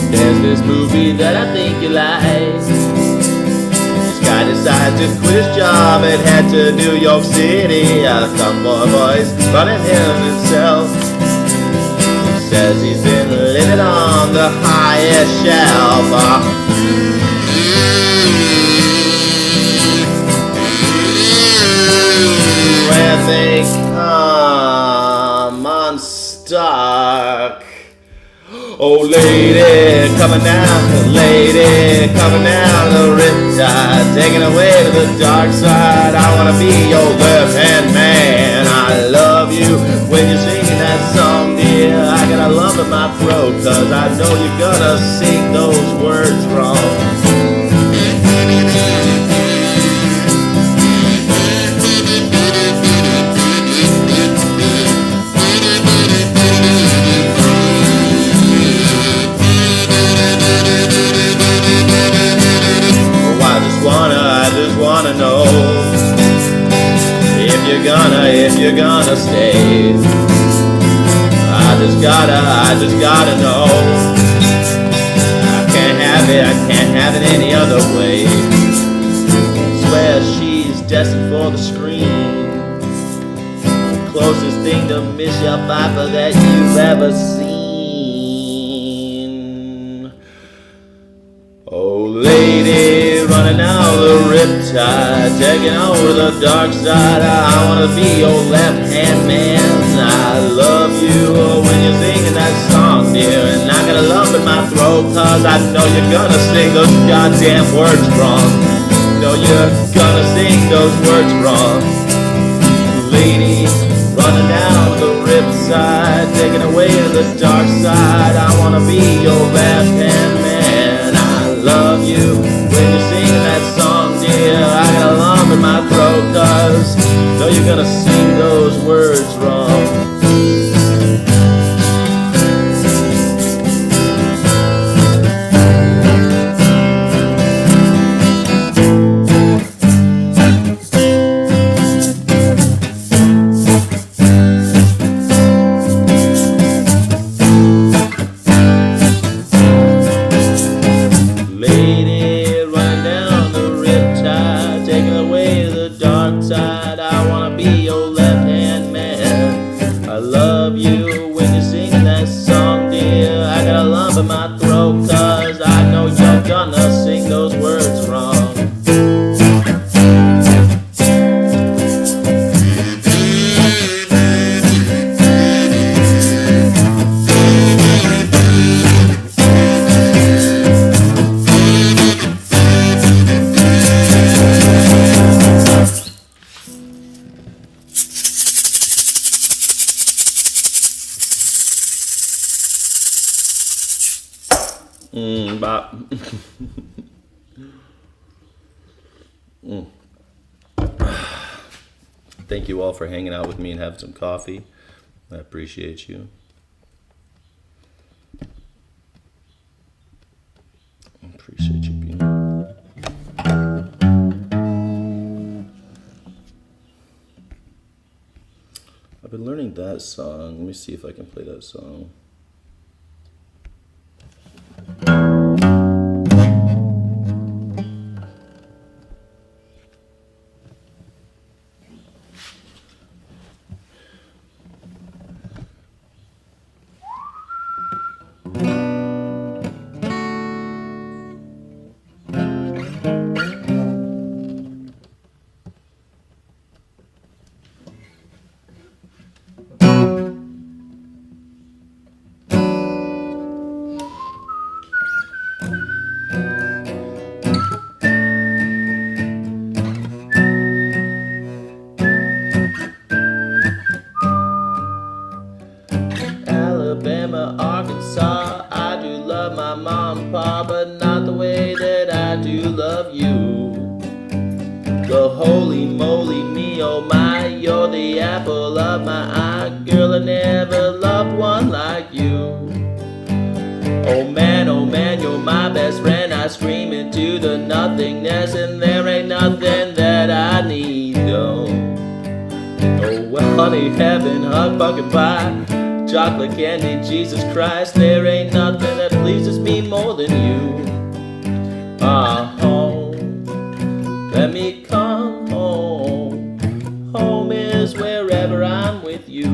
There's this movie that I think you like. This guy decides to quit his job and head to New York City. Some boy's running himself. He says he's been living on the highest shelf. When they come unstuck. Oh, lady, coming down the riptide, taking away to the dark side. I wanna be your left-hand man. I love you when you're singing that song, dear. I got a lump in my throat 'cause I know you're gonna sing those words wrong. I just wanna know if you're gonna stay. I just gotta know. I can't have it any other way. Swear she's destined for the screen. Closest thing to Michelle Pfeiffer that you've ever seen. Oh, lady, running out the riptide, taking over the dark side. I wanna be your left-hand man. I love you when you're singing that song, dear, and I got a lump in my throat 'cause I know you're gonna sing those goddamn words wrong. No, you're gonna sing those words wrong. Lady, running down the ripside, taking away to the dark side. I wanna be your left-hand man. I love you when you're singing that song, dear. I got a lump in my throat 'cause know you're gonna sing those words wrong. Thank you all for hanging out with me and having some coffee. I appreciate you. I appreciate you being here. I've been learning that song. Let me see if I can play that song. me, oh my, you're the apple of my eye. Girl, I never loved one like you. Oh man, you're my best friend. I scream into the nothingness, and there ain't nothing that I need, no. Oh well, honey, heaven, hug, pumpkin pie, chocolate candy, Jesus Christ, there ain't nothing that pleases me more than you. Home, let me come home. Home is wherever I'm with you.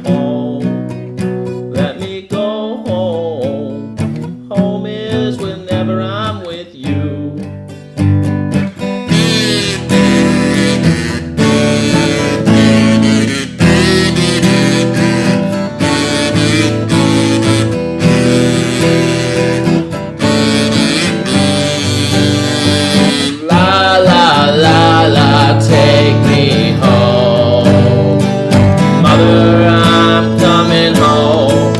Home, let me go home. Home is whenever I'm with you. Take me home, Mother, I'm coming home.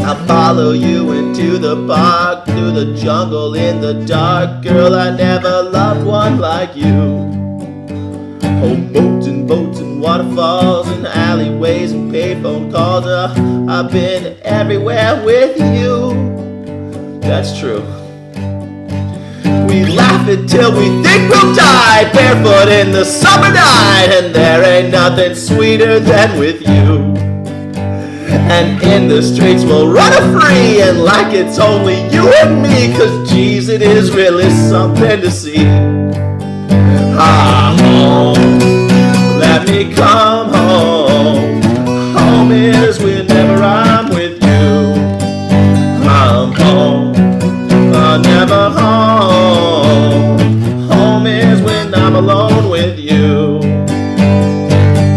I'll follow you into the park, through the jungle in the dark. Girl, I never loved one like you. Oh, boats and waterfalls and alleyways and payphone calls. I've been everywhere with you. That's true. We laugh until we think we'll die, barefoot in the summer night, and there ain't nothing sweeter than with you. And in the streets we'll run free, and like it's only you and me, 'cause geez, it is really something to see. Home, let me come home. Home is whenever I'm with you. I'm home, I'm never home. Home is when I'm alone with you.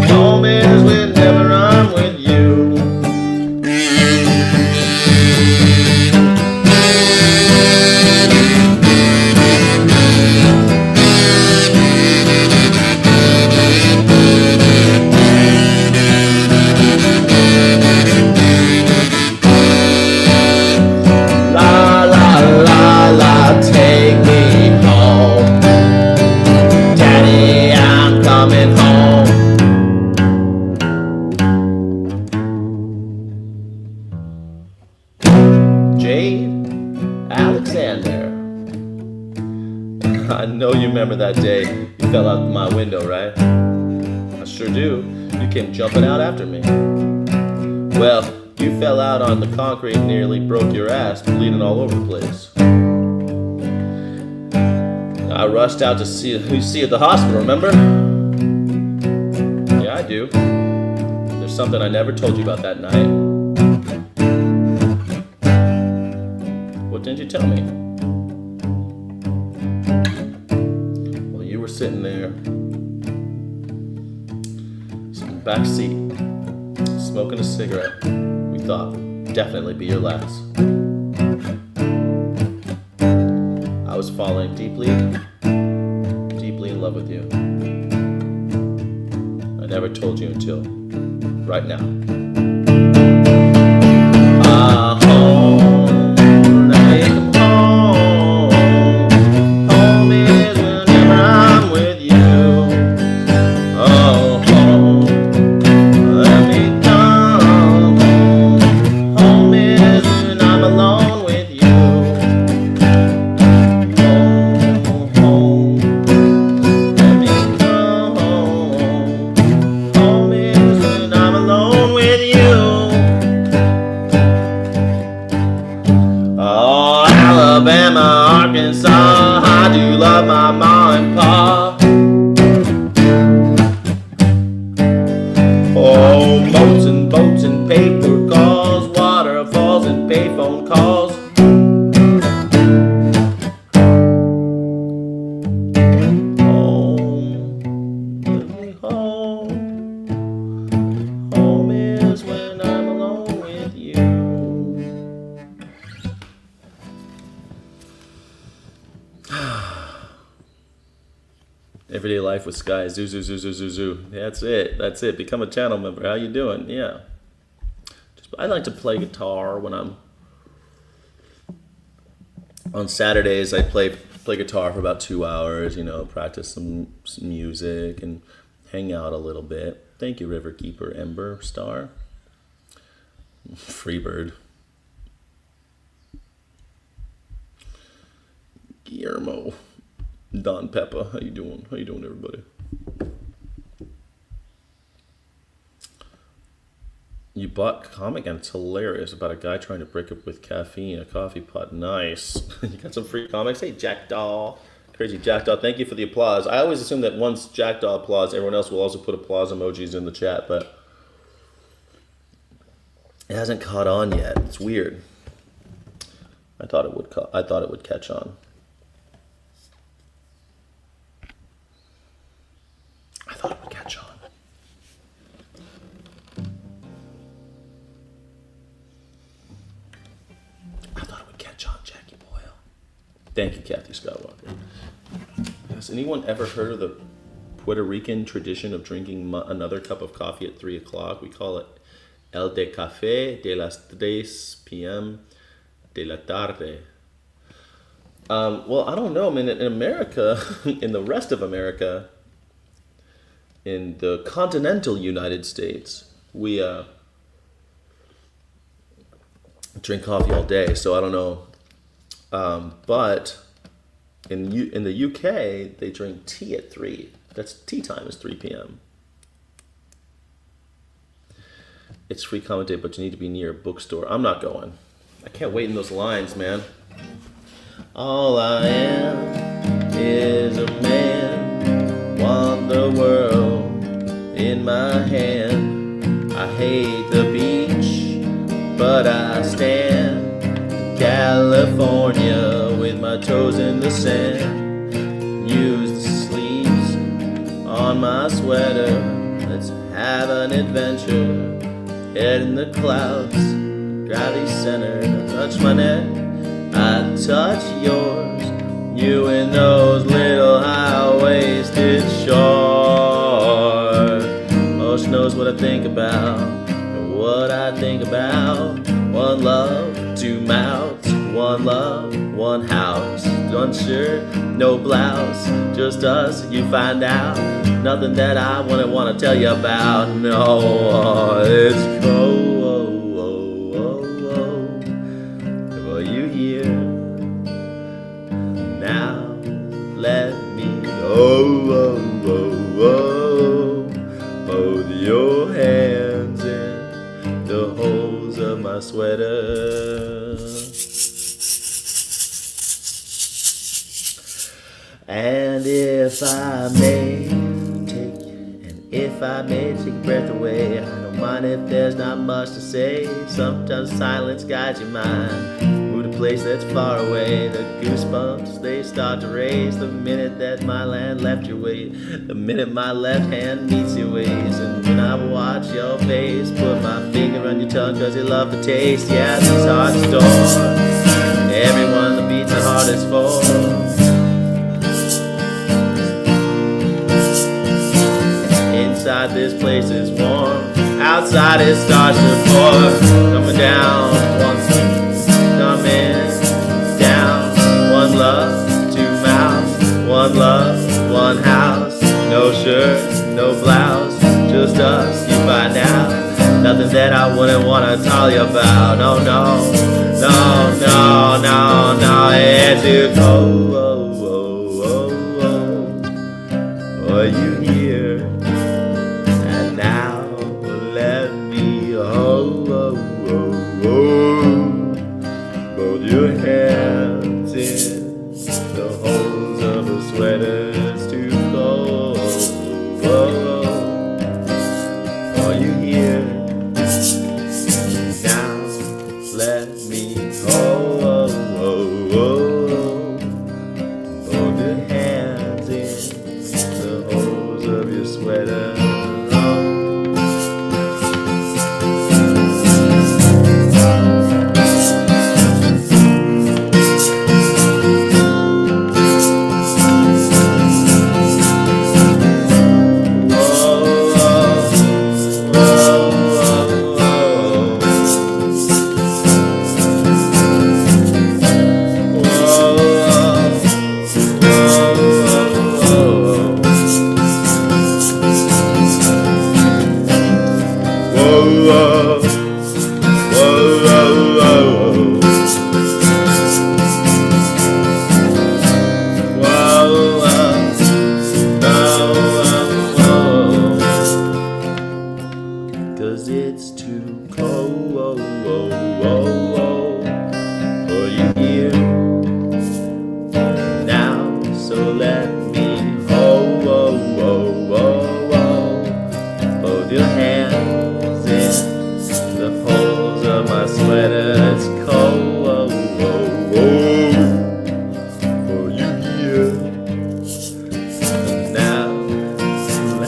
Home is whenever I'm with you. Take me home, Daddy, I'm coming home. Jade Alexander, I know you remember that day you fell out my window, right? I sure do. You came jumping out after me. Well, you fell out on the concrete and nearly broke your ass, bleeding all over the place. I rushed out to see you at the hospital, remember? Yeah, I do. There's something I never told you about that night. What didn't you tell me? Well, you were sitting there, in the back seat, smoking a cigarette. We thought, definitely be your last. I was falling deeply in love with you. I never told you until right now. Home, let me come home. Home is whenever I'm with you. Oh, home, let me come home. Home is when I'm alone with you. Alabama, Arkansas, I do love my ma and pa. Oh, boats and paper calls, waterfalls and payphone calls. Home, let me home. Home is when I'm alone with you. Everyday life with Sky. Zoo, zoo, zoo, zoo, zoo, zoo. That's it. That's it. Become a channel member. How you doing? Yeah. I like to play guitar when I'm on Saturdays. I play guitar for about 2 hours. You know, practice some music and hang out a little bit. Thank you, Riverkeeper Ember Star. Freebird. Guillermo. Don Peppa. How you doing? How you doing, everybody? You bought a comic and it's hilarious about a guy trying to break up with caffeine in a coffee pot. Nice. You got some free comics? Hey, Jackdaw. Crazy Jackdaw. Thank you for the applause. I always assume that once Jackdaw applauds, everyone else will also put applause emojis in the chat, but it hasn't caught on yet. It's weird. I thought it would catch on. I thought it would catch on. I thought it would catch on, Jackie Boyle. Thank you, Kathy Skywalker. Has anyone ever heard of the Puerto Rican tradition of drinking another cup of coffee at 3 o'clock? We call it El de Café de las 3 p.m. de la tarde. Well, I don't know. I mean, in America, in the rest of America, in the continental United States, we drink coffee all day. So I don't know. But in the UK, they drink tea at 3. That's tea time is 3 p.m. It's free commentate, but you need to be near a bookstore. I'm not going. I can't wait in those lines, man. All I am is a man, want the world in my hand. I hate the beach, but I stand in California with my toes in the sand. Use the sleeves on my sweater. Let's have an adventure. Head in the clouds, gravity centered. I touch my neck, I touch yours. You in those little high-waisted shorts. Oh, she knows what I think about, and what I think about. One love, 2 mouths, 1 love, 1 house. 1 shirt, no blouse, just us, you find out. Nothing that I wouldn't want to tell you about. No, it's cold. Are you here? Now let me hold your hands in the holes of my sweater. And if I may take your breath away, I don't mind if there's not much to say. Sometimes silence guides your mind. Move to a place that's far away. The goosebumps, they start to raise the minute that my land left your way. The minute my left hand meets your ways. And when I watch your face, put my finger on your tongue cause you love the taste. Yeah, this heart's door, and everyone the beats the hardest for. Inside this place is warm, outside it starts to pour. Coming down, coming down. 1 love, 2 mouths, 1 love, 1 house. No shirt, no blouse, just us, you find out. Nothing that I wouldn't want to tell you about. No, no, no, no, no, no. It's too cold. Are you here? Now let me hold both your hands in the holes of a sweater. It's too cold. Are you here? Now let me hold both your hands in the holes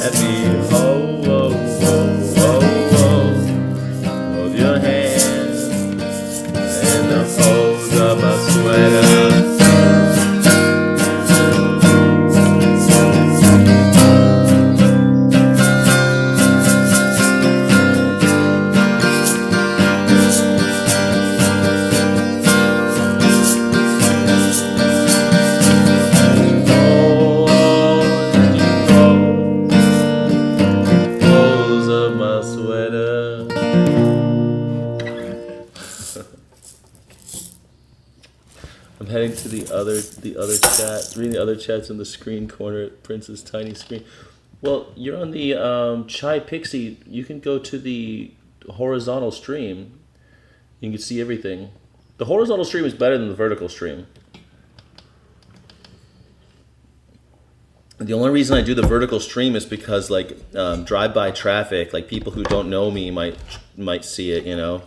happy. Oh, oh, oh, oh, oh. Hold your hand in the folds of my sweater. I'm heading to the other chat, reading the other chats in the screen corner at Prince's tiny screen. Well, you're on the Chai Pixie. You can go to the horizontal stream. You can see everything. The horizontal stream is better than the vertical stream. The only reason I do the vertical stream is because like drive-by traffic, like people who don't know me might see it, you know.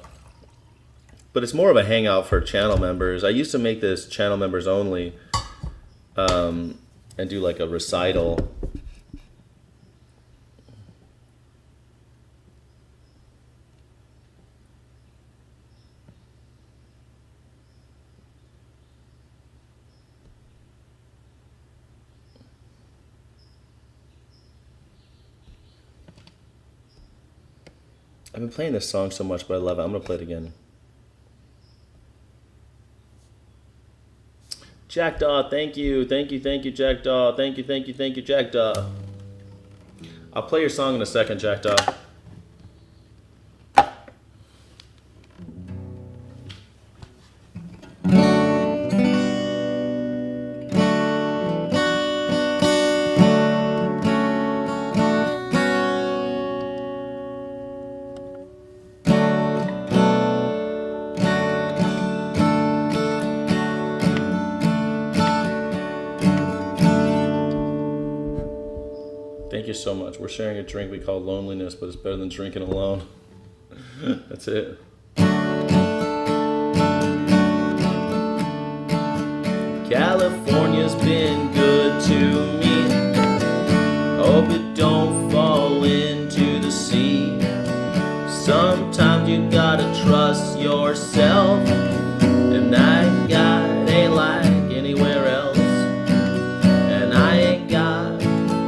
But it's more of a hangout for channel members. I used to make this channel members only and do like a recital. I've been playing this song so much, but I love it. I'm going to play it again. Jackdaw, thank you, Jackdaw. Thank you, Jackdaw. I'll play your song in a second, Jackdaw. Thank you so much. We're sharing a drink we call loneliness, but it's better than drinking alone. That's it. California's been good to me. Hope it don't fall into the sea. Sometimes you gotta trust yourself, and I ain't got a like anywhere else, and I ain't got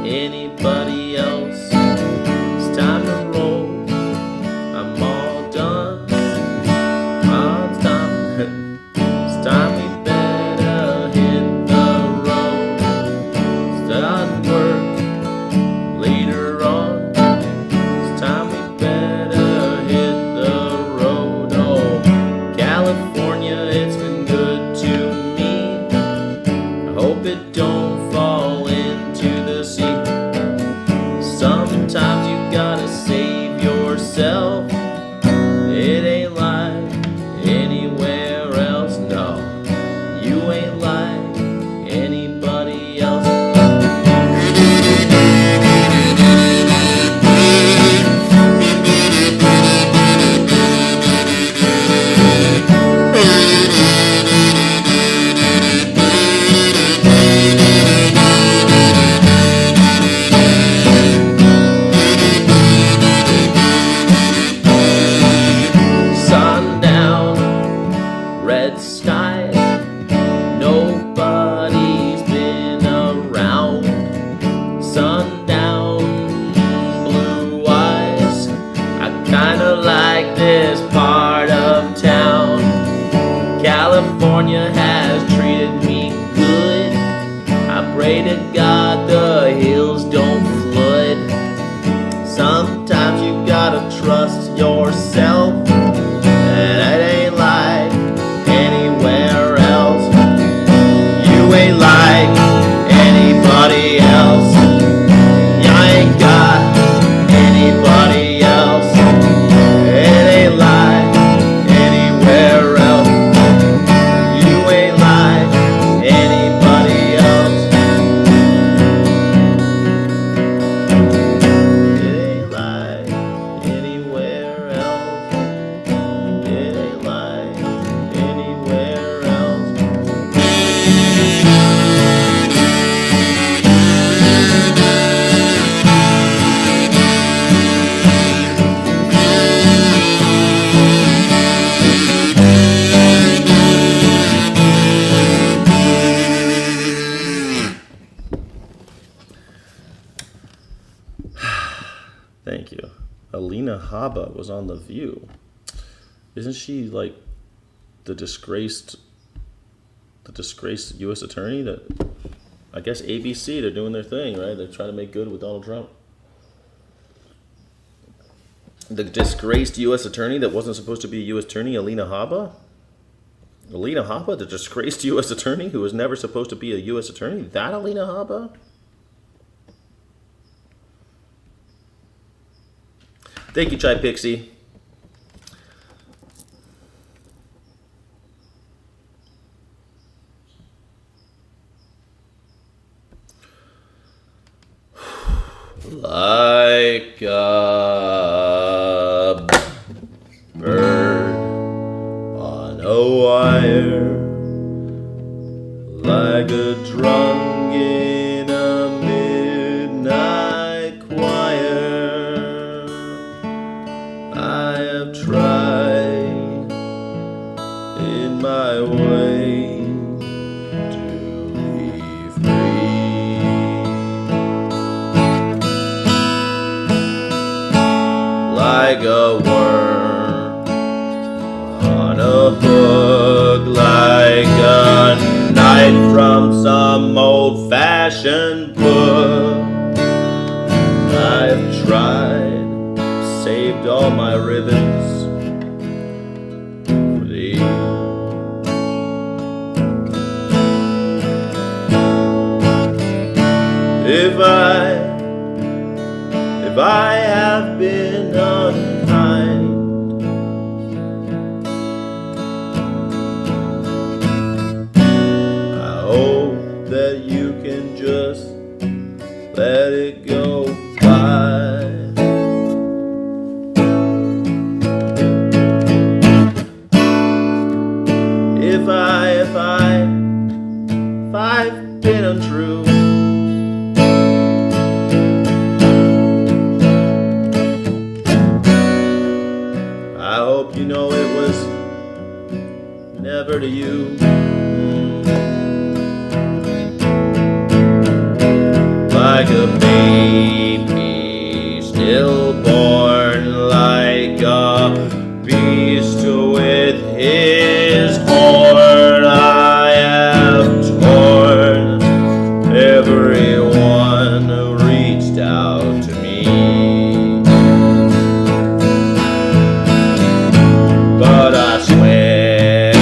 anybody else. It's time to roll. I'm all done. Oh, it's time. It's time we better hit the road. Start work later on. It's time we better hit the road. Oh, California, it's been good to me. I hope it don't fall into the sea. Sometimes you gotta save yourself. It ain't like anywhere else. No, you ain't like anybody else. Thank you. Alina Habba was on The View. Isn't she like the disgraced U.S. attorney that, I guess ABC, they're doing their thing, right? They're trying to make good with Donald Trump. The disgraced U.S. attorney that wasn't supposed to be a U.S. attorney, Alina Habba? Alina Habba, the disgraced U.S. attorney who was never supposed to be a U.S. attorney? That Alina Habba? Thank you, Chai Pixie. Like a bird on a wire, like a drunk in a midnight choir. I have tried in my way to be free. Like a worm on a hook, like a knife from some old-fashioned book. I've tried, saved all my ribbons for thee. If I have been unkind, I hope that you can just let it go by. If I've been untrue, I hope you know it was never to you. Like a baby stillborn, like a beast with his horn, I have torn everyone who reached out to me. But I swear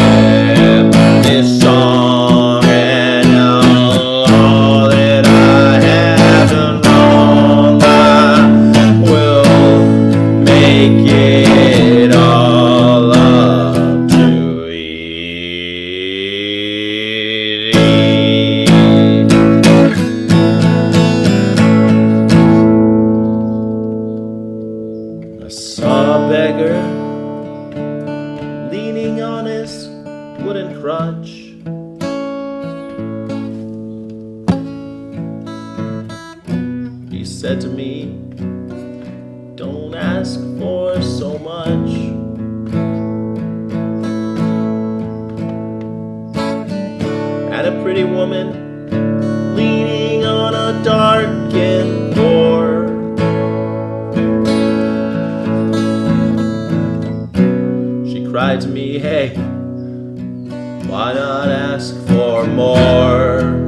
this song and all that I have done wrong, I will make it all up to thee. I saw a beggar leaning on his wooden crutch. He said to me, don't ask for so much. And a pretty woman leaning on a darkened door. She cried to me, hey, why not ask for more?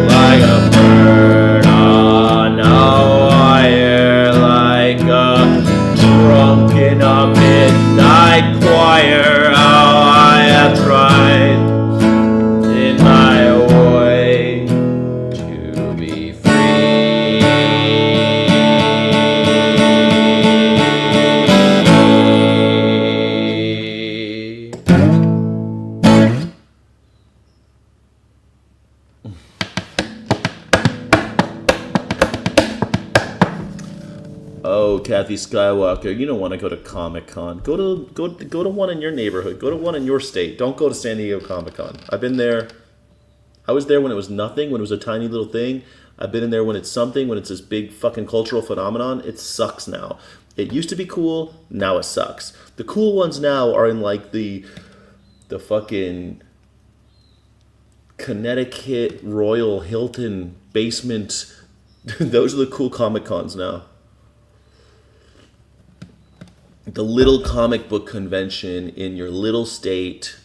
Like a bird on a wire, like a drunk in a midnight choir. How I have tried in my way to be free. Oh, Kathy Skywalker, you don't want to go to Comic-Con. Go to one in your neighborhood. Go to one in your state. Don't go to San Diego Comic-Con. I've been there. I was there when it was nothing, when it was a tiny little thing. I've been in there when it's something, when it's this big fucking cultural phenomenon. It sucks now. It used to be cool, now it sucks. The cool ones now are in like the fucking Connecticut Royal Hilton basement Those are the cool Comic Cons now. The little comic book convention in your little state,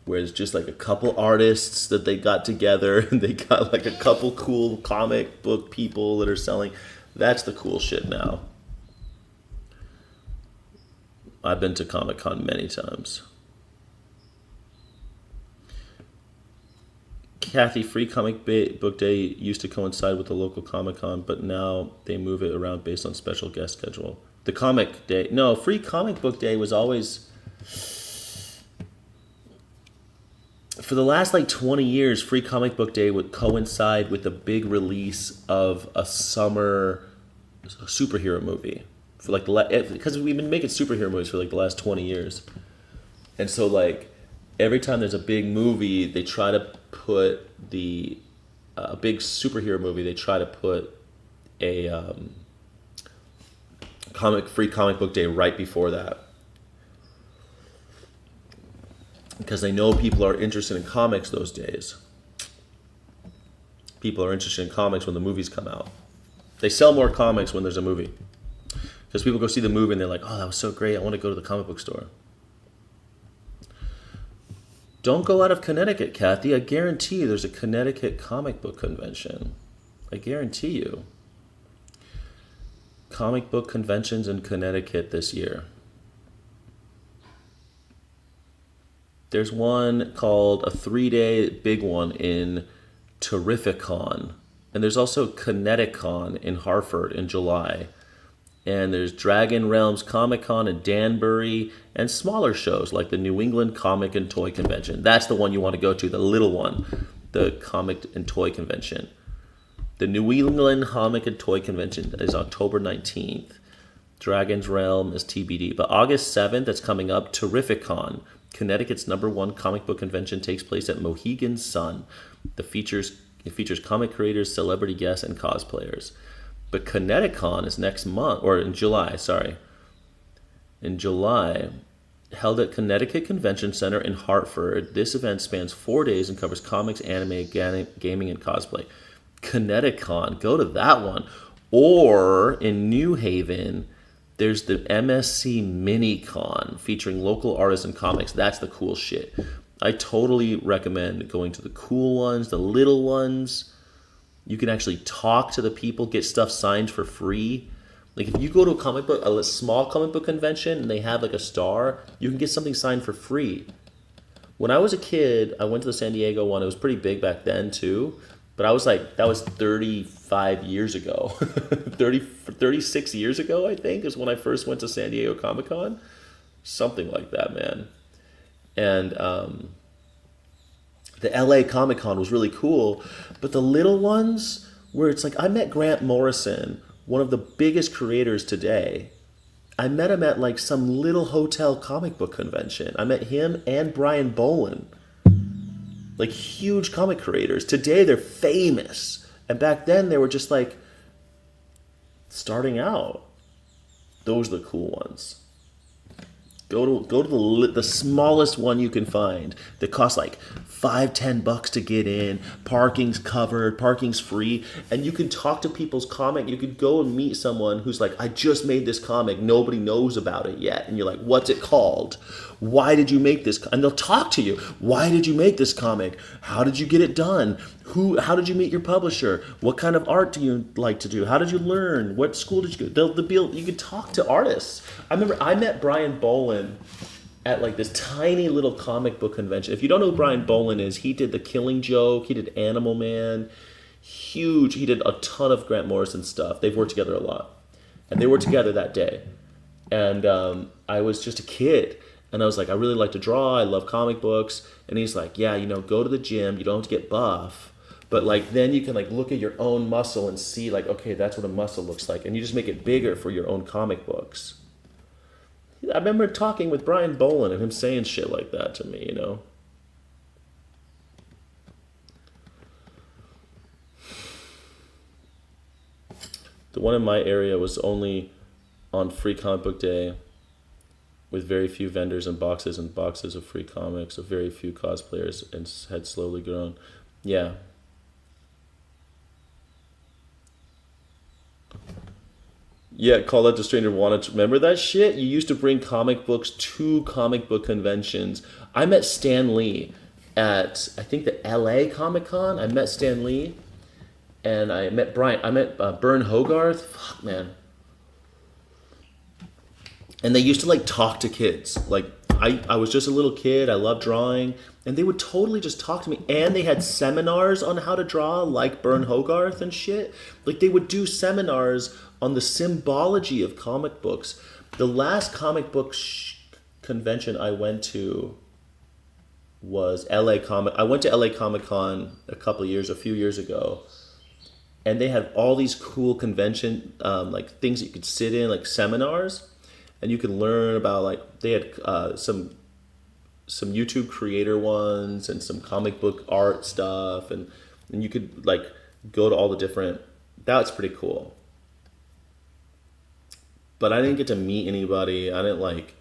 where it's just like a couple artists that they got together and they got like a couple cool comic book people that are selling. That's the cool shit now. I've been to Comic Con many times. Kathy, Free Comic Book Day used to coincide with the local Comic Con, but now they move it around based on special guest schedule. The Comic Day, no, Free Comic Book Day was always, for the last like 20 years, Free Comic Book Day would coincide with the big release of a summer superhero movie. For like because we've been making superhero movies for like the last 20 years. And so like every time there's a big movie, they try to put a big superhero movie, they try to put a Free Comic Book Day right before that. Because they know people are interested in comics those days. People are interested in comics when the movies come out. They sell more comics when there's a movie. Because people go see the movie and they're like, oh, that was so great, I want to go to the comic book store. Don't go out of Connecticut, Kathy. I guarantee you there's a Connecticut comic book convention. I guarantee you. Comic book conventions in Connecticut this year. There's one called a 3-day big one in Terrificon. And there's also Connecticon in Hartford in July. And there's Dragon Realms Comic Con in Danbury, and smaller shows like the New England Comic and Toy Convention. That's the one you want to go to, the little one, the Comic and Toy Convention. The New England Comic and Toy Convention is October 19th. Dragon's Realm is TBD. But August 7th, that's coming up, Terrificon, Connecticut's #1 comic book convention, takes place at Mohegan Sun. It features comic creators, celebrity guests, and cosplayers. But Connecticon is next month, or in July, sorry. In July, held at Connecticut Convention Center in Hartford. This event spans 4 days and covers comics, anime, gaming, and cosplay. Connecticon, go to that one. Or in New Haven, there's the MSC Minicon featuring local artists and comics. That's the cool shit. I totally recommend going to the cool ones, the little ones. You can actually talk to the people, get stuff signed for free. Like if you go to a small comic book convention and they have like a star, you can get something signed for free. When I was a kid, I went to the San Diego one. It was pretty big back then too. But I was like, that was 35 years ago. 36 years ago, I think, is when I first went to San Diego Comic-Con. Something like that, man. And the LA Comic-Con was really cool. But the little ones, where it's like, I met Grant Morrison, one of the biggest creators today. I met him at like some little hotel comic book convention. I met him and Brian Bolin. Like huge comic creators. Today they're famous. And back then they were just like starting out. Those are the cool ones. Go to the smallest one you can find that costs like $5-10 to get in. Parking's covered, parking's free, and you can talk to people's comic. You could go and meet someone who's like, I just made this comic, nobody knows about it yet, and you're like, what's it called? Why did you make this? And they'll talk to you. Why did you make this comic? How did you get it done? How did you meet your publisher? What kind of art do you like to do? How did you learn? What school did you go? You could talk to artists. I remember I met Brian Bolin at like this tiny little comic book convention. If you don't know who Brian Bolin is, he did The Killing Joke, he did Animal Man, huge. He did a ton of Grant Morrison stuff. They've worked together a lot. And they were together that day. And I was just a kid. And I was like, I really like to draw. I love comic books. And he's like, yeah, go to the gym. You don't have to get buff. But like then you can like look at your own muscle and see like, okay, that's what a muscle looks like. And you just make it bigger for your own comic books. I remember talking with Brian Bolin and him saying shit like that to me, The one in my area was only on Free Comic Book Day with very few vendors and boxes of free comics, of very few cosplayers, and had slowly grown. Yeah. Yeah, Call Out the Stranger Wanted to remember that shit? You used to bring comic books to comic book conventions. I met Stan Lee at, I think, the LA Comic Con. I met Stan Lee, and I met Bern Hogarth. Fuck, man. And they used to like talk to kids. Like I was just a little kid. I loved drawing, and they would totally just talk to me. And they had seminars on how to draw, like Bern Hogarth and shit. Like they would do seminars on the symbology of comic books. The last comic book convention I went to was LA Comic. I went to LA Comic Con a few years ago, and they had all these cool convention like things that you could sit in, like seminars. And you can learn about, like, they had some YouTube creator ones and some comic book art stuff, and you could like go to all the different. That's pretty cool. But I didn't get to meet anybody. I didn't like,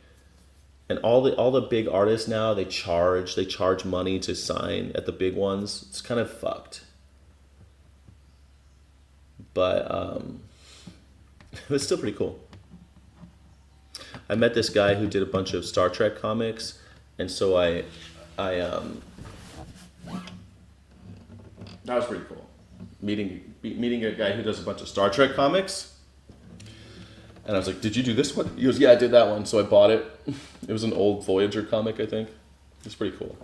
and all the big artists now they charge money to sign at the big ones. It's kind of fucked. But it's still pretty cool. I met this guy who did a bunch of Star Trek comics, and so I that was pretty cool. Meeting a guy who does a bunch of Star Trek comics, and I was like, "Did you do this one?" He goes, "Yeah, I did that one." So I bought it. It was an old Voyager comic, I think. It's pretty cool.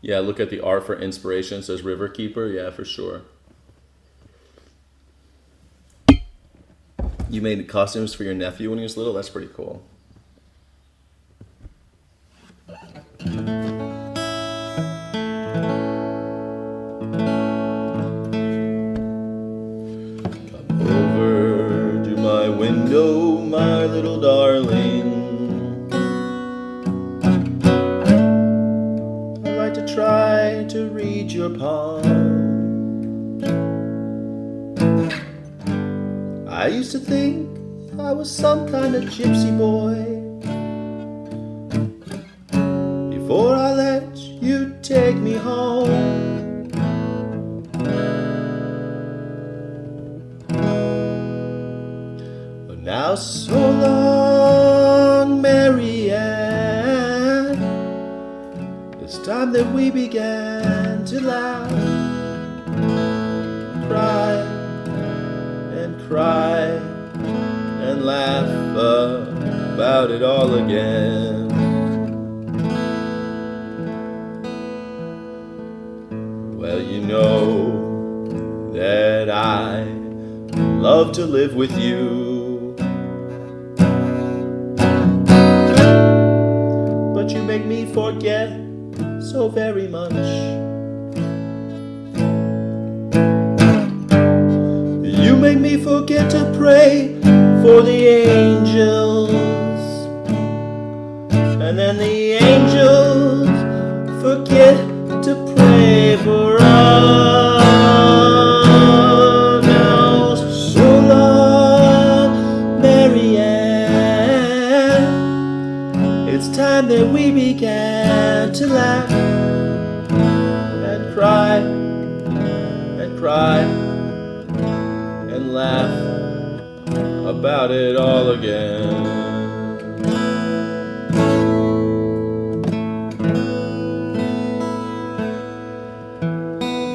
Yeah, look at the art for inspiration. It says Riverkeeper. Yeah, for sure. You made costumes for your nephew when he was little? That's pretty cool. Come over to my window, my little darling. I'd like to try to read your palm. I used to think I was some kind of gypsy boy before I let you take me home. But now so long, Marianne. It's time that we began to laugh, cry, and laugh about it all again. Well, you know that I love to live with you, but you make me forget so very much. You make me forget to pray for the angels, and then the angels forget to pray for us. Now so long, Marianne. It's time that we began to laugh and cry and cry and laugh about it all again.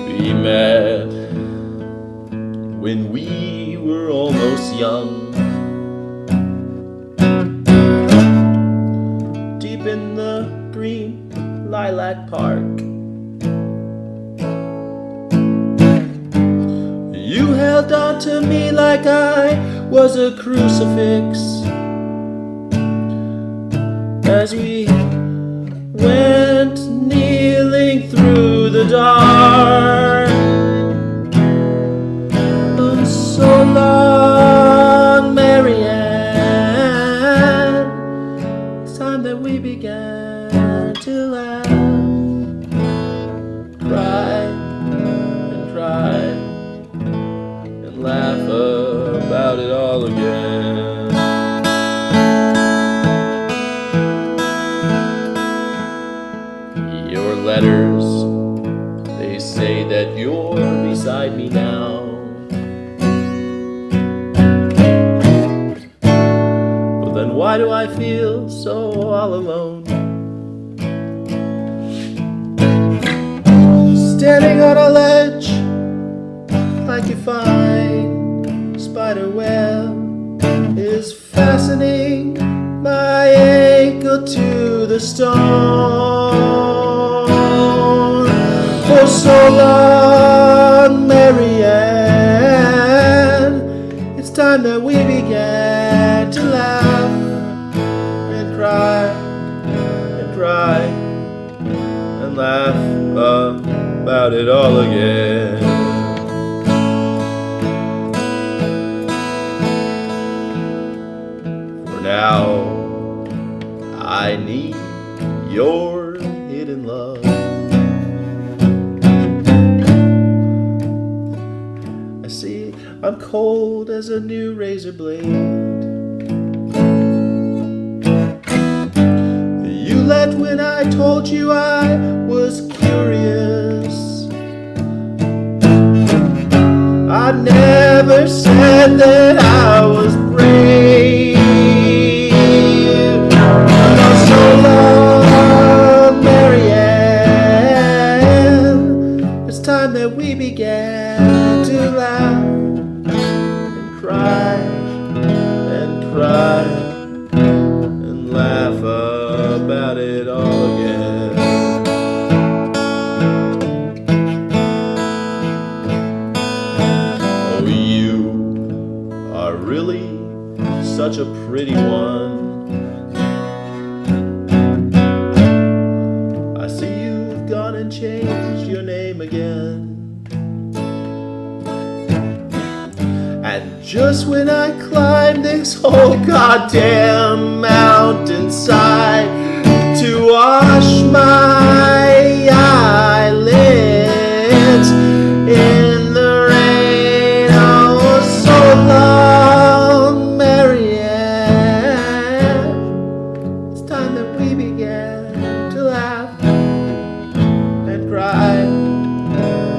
We met when we were almost young, deep in the green lilac park. You held on to me like I was a crucifix as we went kneeling through the dark. And so long, Marianne. It's time that we began to laugh, cry and cry and laugh about it all again. Your letters, they say say that you're beside me now. But then why do I feel so all alone? Standing on a ledge like you find spider web is fastening my ankle to the stone. For so long, Marianne, it's time that we began to laugh and cry and cry and laugh about it all again. For now, I need your hidden love. I see I'm cold as a new razor blade. You left when I told you I was curious. I never said that I was brave. So long, Marianne, it's time that we began to laugh and cry and cry and laugh about it all again. Oh, you are really such a pretty one. And changed your name again. And just when I climb this whole goddamn mountainside to wash my eyelids in the rain, oh so long, Marianne, it's time that we began to laugh and cry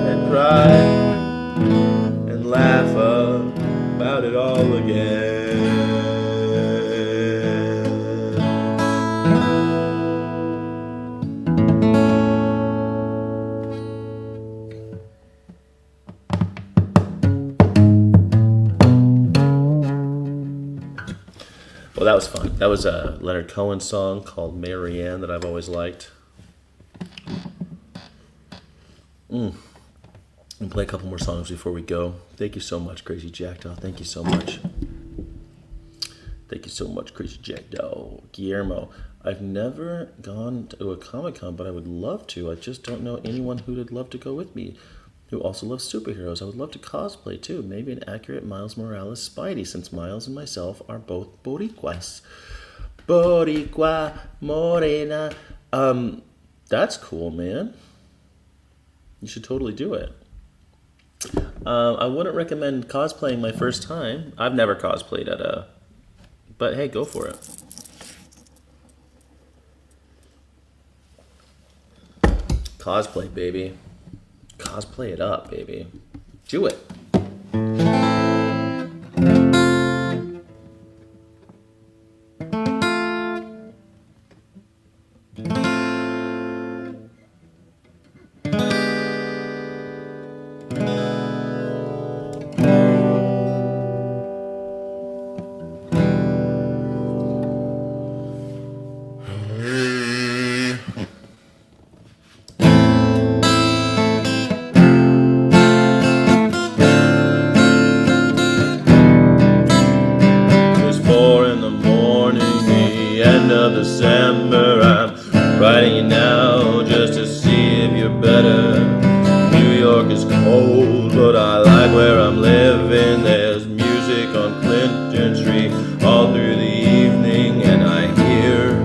and cry and laugh about it all again. Well, that was fun. That was a Leonard Cohen song called Marianne that I've always liked. And play a couple more songs before we go. Thank you so much, Crazy Jackdaw. Thank you so much. Thank you so much, Crazy Jackdaw. Guillermo, I've never gone to a Comic-Con, but I would love to. I just don't know anyone who would love to go with me, who also loves superheroes. I would love to cosplay, too. Maybe an accurate Miles Morales Spidey, since Miles and myself are both Boricuas. Boricua Morena. That's cool, man. You should totally do it. I wouldn't recommend cosplaying my first time. I've never cosplayed at a... But hey, go for it. Cosplay, baby. Cosplay it up, baby. Do it. December, I'm writing you now just to see if you're better. New York is cold, but I like where I'm living. There's music on Clinton Street all through the evening, and I hear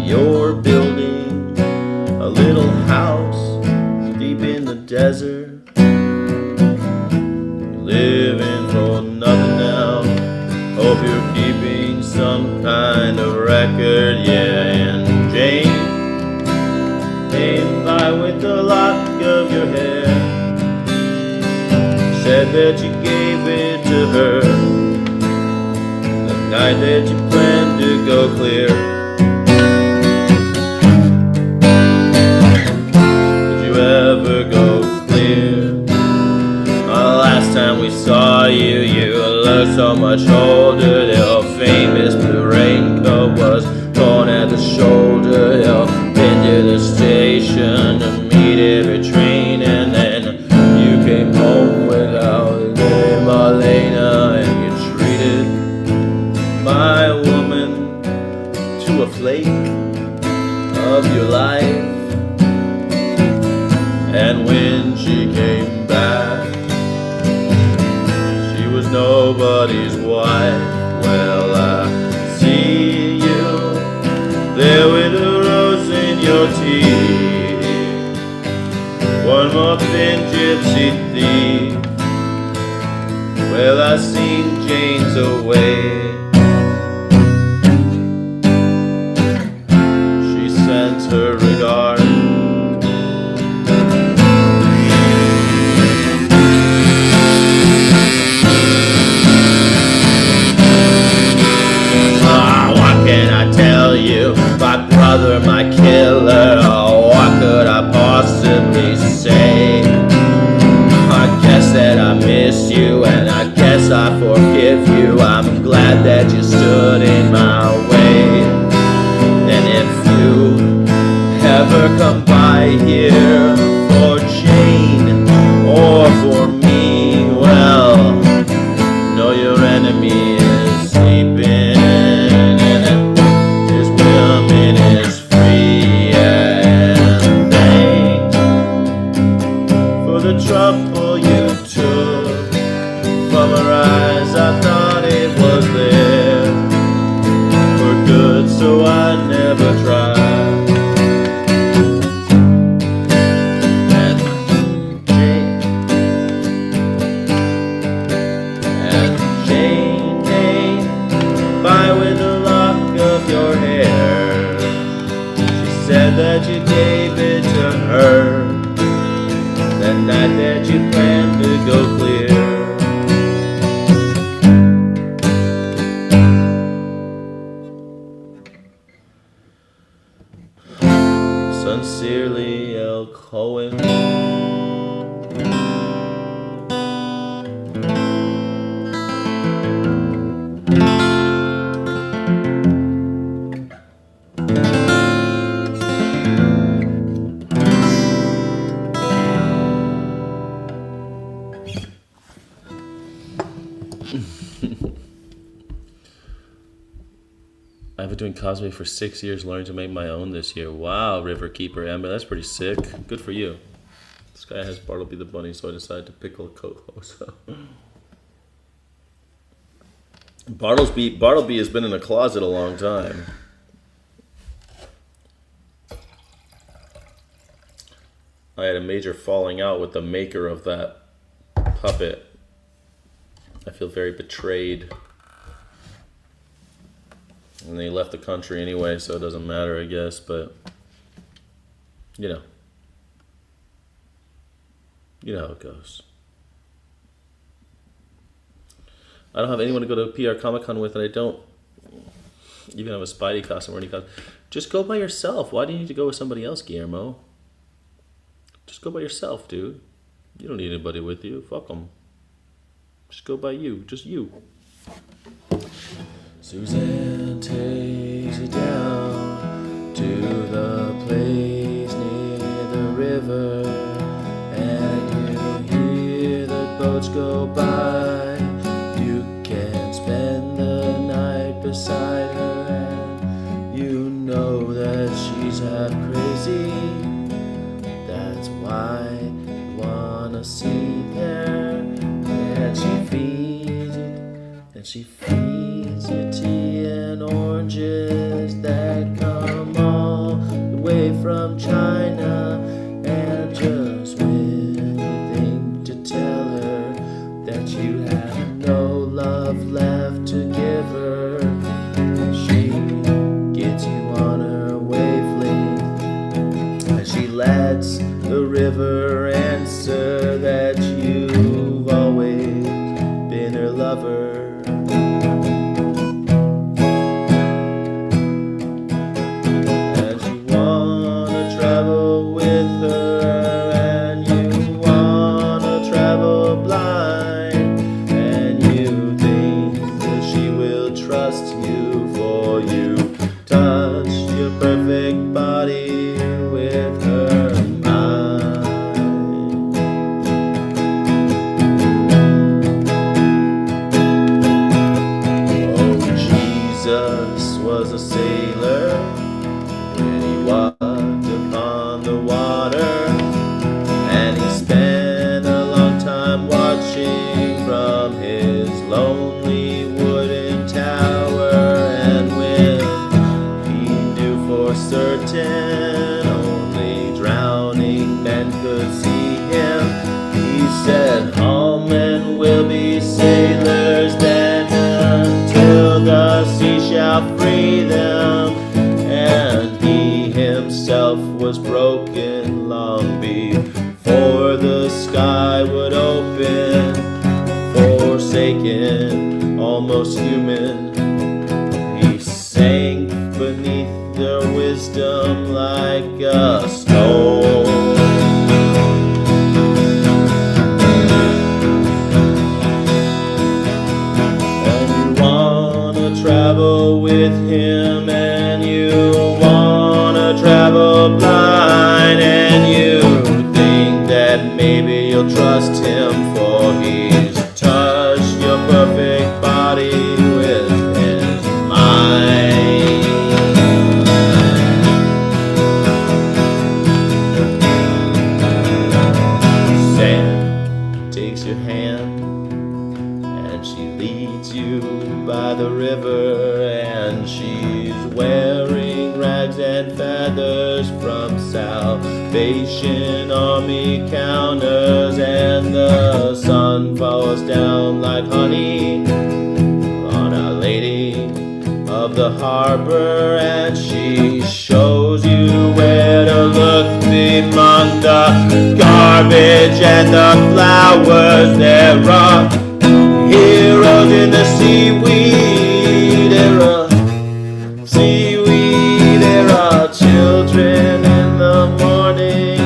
you're building a little house deep in the desert. You're living for nothing now. Hope you're keeping some kind of record, yeah. And Jane came by with a lock of your hair. that you gave it to her, the night that you planned to go clear. Did you ever go clear? Last time we saw you, you looked so much older. Your famous blue raincoat was torn at the shoulder. You've been to the station to meet every train, and then you came home without Lady Marlena, and you treated my woman to a flake of your life. And when she came back, she was nobody's wife. Well, I see you there with a rose in your teeth, one more thin gypsy thief. Well, I seen Jane's away. She sent her regard. What can I tell you? My brother, my killer. Oh, what could I possibly say? I guess that I miss you, and I guess I forgive you. I'm glad that you stood in my way. And if you ever come by here for Jane or for me, well, know your enemy is sleeping. Trouble you took from her eyes, I thought it was there for good, so I never tried. And Jane came by with a lock of your hair. She said that you gave it to her that night that you planned to go clear. Sincerely, L. Cohen. I've been doing cosplay for 6 years, learning to make my own this year. Wow, Riverkeeper Amber, that's pretty sick. Good for you. This guy has Bartleby the Bunny, so I decided to pickle a co-host. Bartleby has been in a closet a long time. I had a major falling out with the maker of that puppet. I feel very betrayed. And they left the country anyway, so it doesn't matter, I guess, but you know how it goes. I don't have anyone to go to PR Comic-Con with, and I don't even have a Spidey costume or any costume. Just go by yourself. Why do you need to go with somebody else, Guillermo? Just go by yourself, dude. You don't need anybody with you. Fuck them. Just go by you. Just you. Suzanne takes you down to the place near the river, and you hear the boats go by. You can spend the night beside her, and you know that she's half crazy. That's why you wanna see her, and she feeds it, and she feeds you tea and oranges that come all the way from China. And just when you think to tell her that you have no love left to give her, she gets you on her wavelength, and she lets the river answer that you've always not free them. And he himself was broken long before the sky would open. Forsaken, almost human, he sank beneath their wisdom like a stone. And you wanna travel with him, and you wanna travel blind, and you think that maybe you'll trust him, for he's touched your perfect body with his mind. Sam takes your hand, and she leads you by the river, and she's wearing rags and feathers from Salvation Army counters, and the sun falls down like honey on Our Lady of the Harbor, and she shows you where to look among the garbage and the flowers. There are heroes in the seaweed, there are seaweed, there are children in the morning,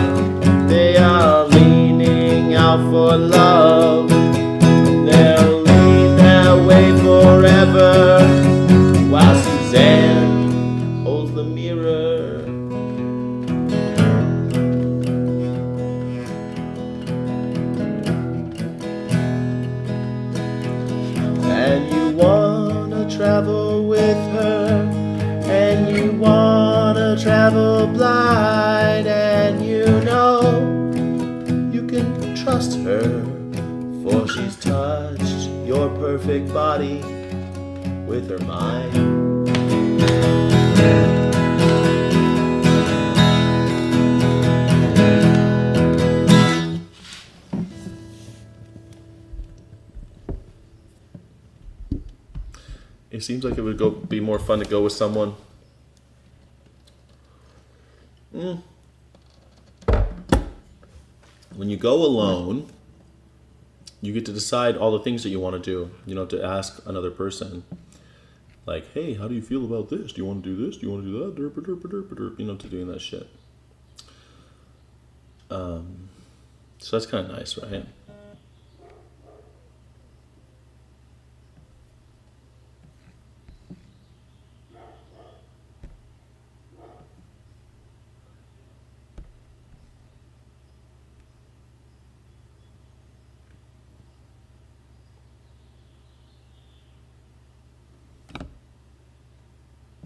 they are leaning out for love, they'll lean that way forever, while Suzanne holds the mirror. And you wanna travel with her, and you wanna travel blind, and you know you can trust her, for she's touched your perfect body with her mind. It seems like it would be more fun to go with someone. When you go alone, you get to decide all the things that you want to do. You don't have to ask another person, like, hey, how do you feel about this? Do you want to do this? Do you want to do that? Derp, derp, derp, derp, you know, to doing that shit. So that's kind of nice, right?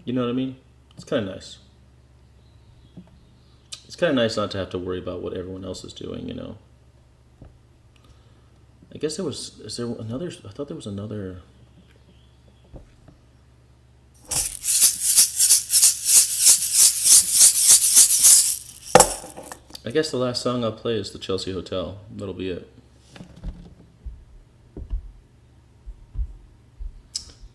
You know what I mean? It's kind of nice. It's kind of nice not to have to worry about what everyone else is doing, you know? I guess is there another, I thought there was another. I guess the last song I'll play is the Chelsea Hotel. That'll be it.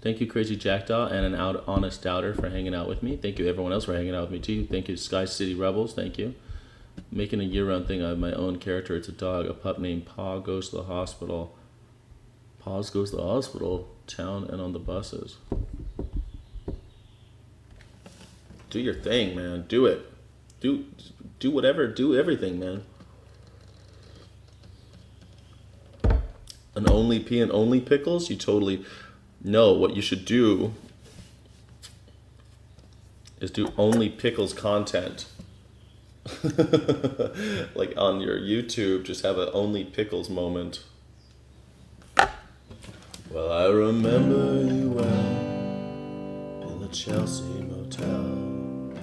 Thank you, Crazy Jackdaw and an Honest Doubter, for hanging out with me. Thank you, everyone else, for hanging out with me, too. Thank you, Sky City Rebels. Thank you. Making a year-round thing. I have my own character. It's a dog, a pup named Paw Goes to the Hospital. Paws Goes to the Hospital, town, and on the buses. Do your thing, man. Do it. Do whatever. Do everything, man. An only pea and only pickles? You totally... No, what you should do is do only pickles content. Like on your YouTube, just have an only pickles moment. Well, I remember you well in the Chelsea motel.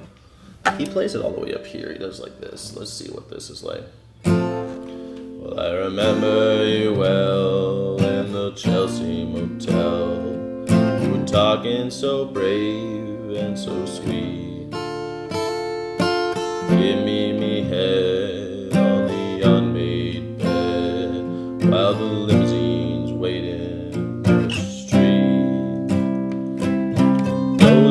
He plays it all the way up here. He does like this. Let's see what this is like. Well, I remember you well in the Chelsea motel. You were talking so brave and so sweet. Give me head on the unmade bed while the limousines wait in the street. No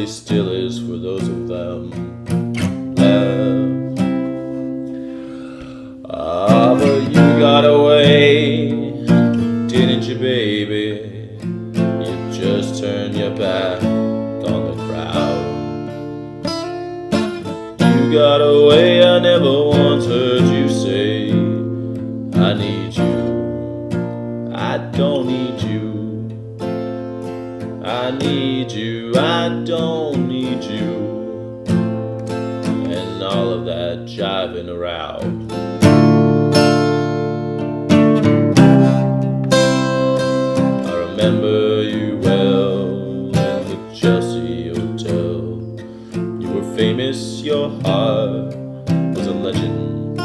probably still is for those of them left. Ah, but you got away, didn't you, baby? You just turned your back on the crowd. You got away, I never once heard you say, I need you, I don't need you. I need you, I don't need you. And all of that jiving around. I remember you well in the Chelsea Hotel. You were famous, your heart was a legend.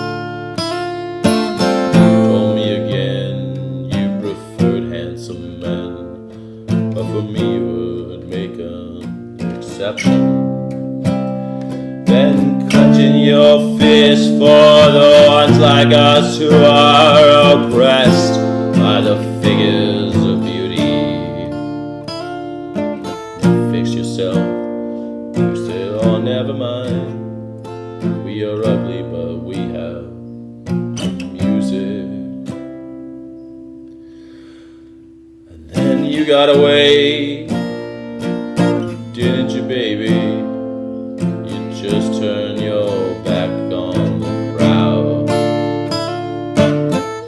You told me again you preferred handsome men, but for me you would make an exception. Then clenching your fist for the ones like us who are oppressed by the figures of beauty. You fix yourself, you say, oh never mind, we are ugly but we have music. Then you got away, didn't you, baby? You just turned your back on the crowd.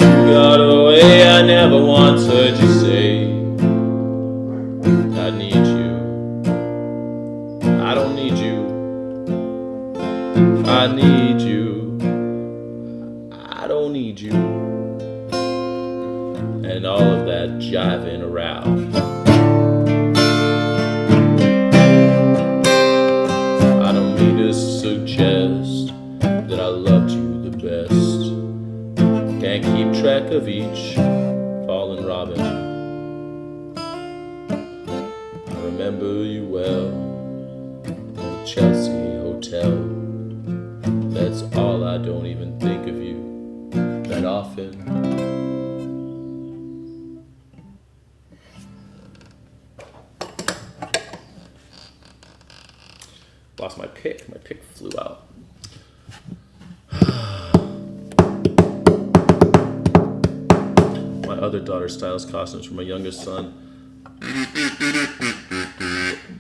You got away, I never once heard you say, I need you, I don't need you. I need you, I don't need you. And all of that jiving around. I don't mean to suggest that I loved you the best. Can't keep track of each fallen robin. I remember you well in the Chelsea Hotel. That's all, I don't even think of you that often. Lost my pick. My pick flew out. My other daughter styles costumes for my youngest son.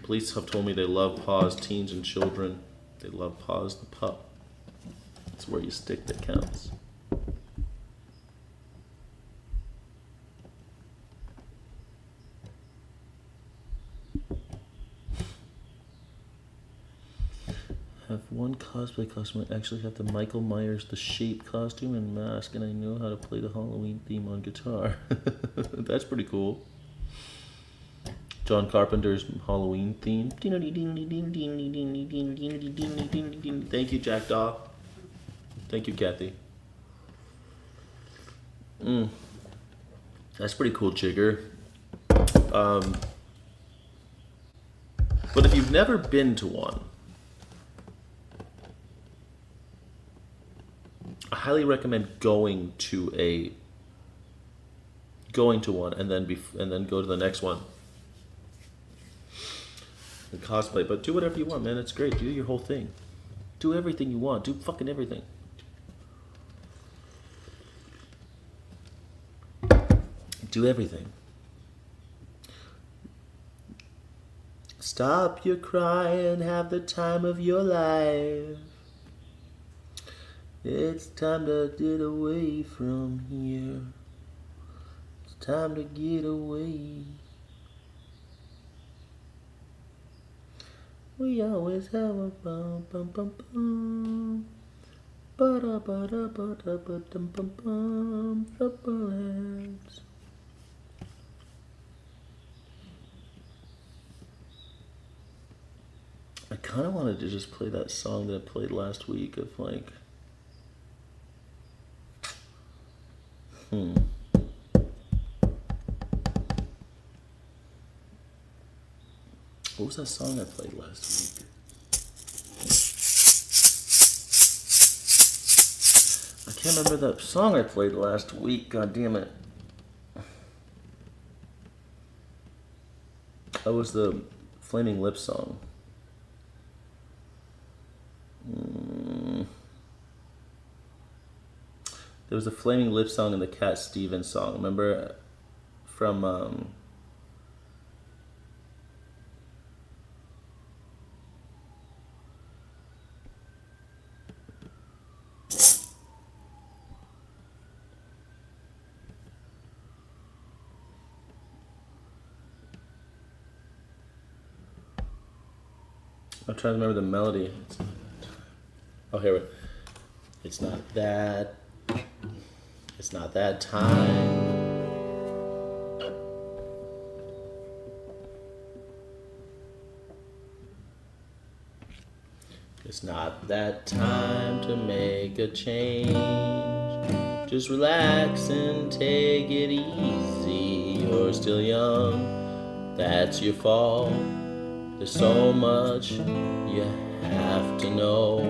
Police have told me they love paws, teens and children. They love paws the pup. It's where you stick that counts. Have one cosplay costume. I actually have the Michael Myers The Shape costume and mask, and I know how to play the Halloween theme on guitar. That's pretty cool. John Carpenter's Halloween theme. Thank you, Jackdaw. Thank you, Kathy. That's pretty cool, Jigger. But if you've never been to one, I highly recommend going to one and then go to the next one and cosplay. But do whatever you want, man. It's great. Do your whole thing. Do everything you want. Do fucking everything. Do everything. Stop your crying, have the time of your life. It's time to get away from here. It's time to get away. We always have a bum bum bum bum. Ba da ba da ba da ba dum bum bum. Rubber hands. I kind of wanted to just play that song that I played last week of like. What was that song I played last week? I can't remember that song I played last week. God damn it. That was the Flaming Lips song. There was a Flaming Lips song in the Cat Stevens song. Remember from I'm trying to remember the melody. Oh, here we go. It's not that time. It's not that time to make a change. Just relax and take it easy. You're still young, that's your fault. There's so much you have to know.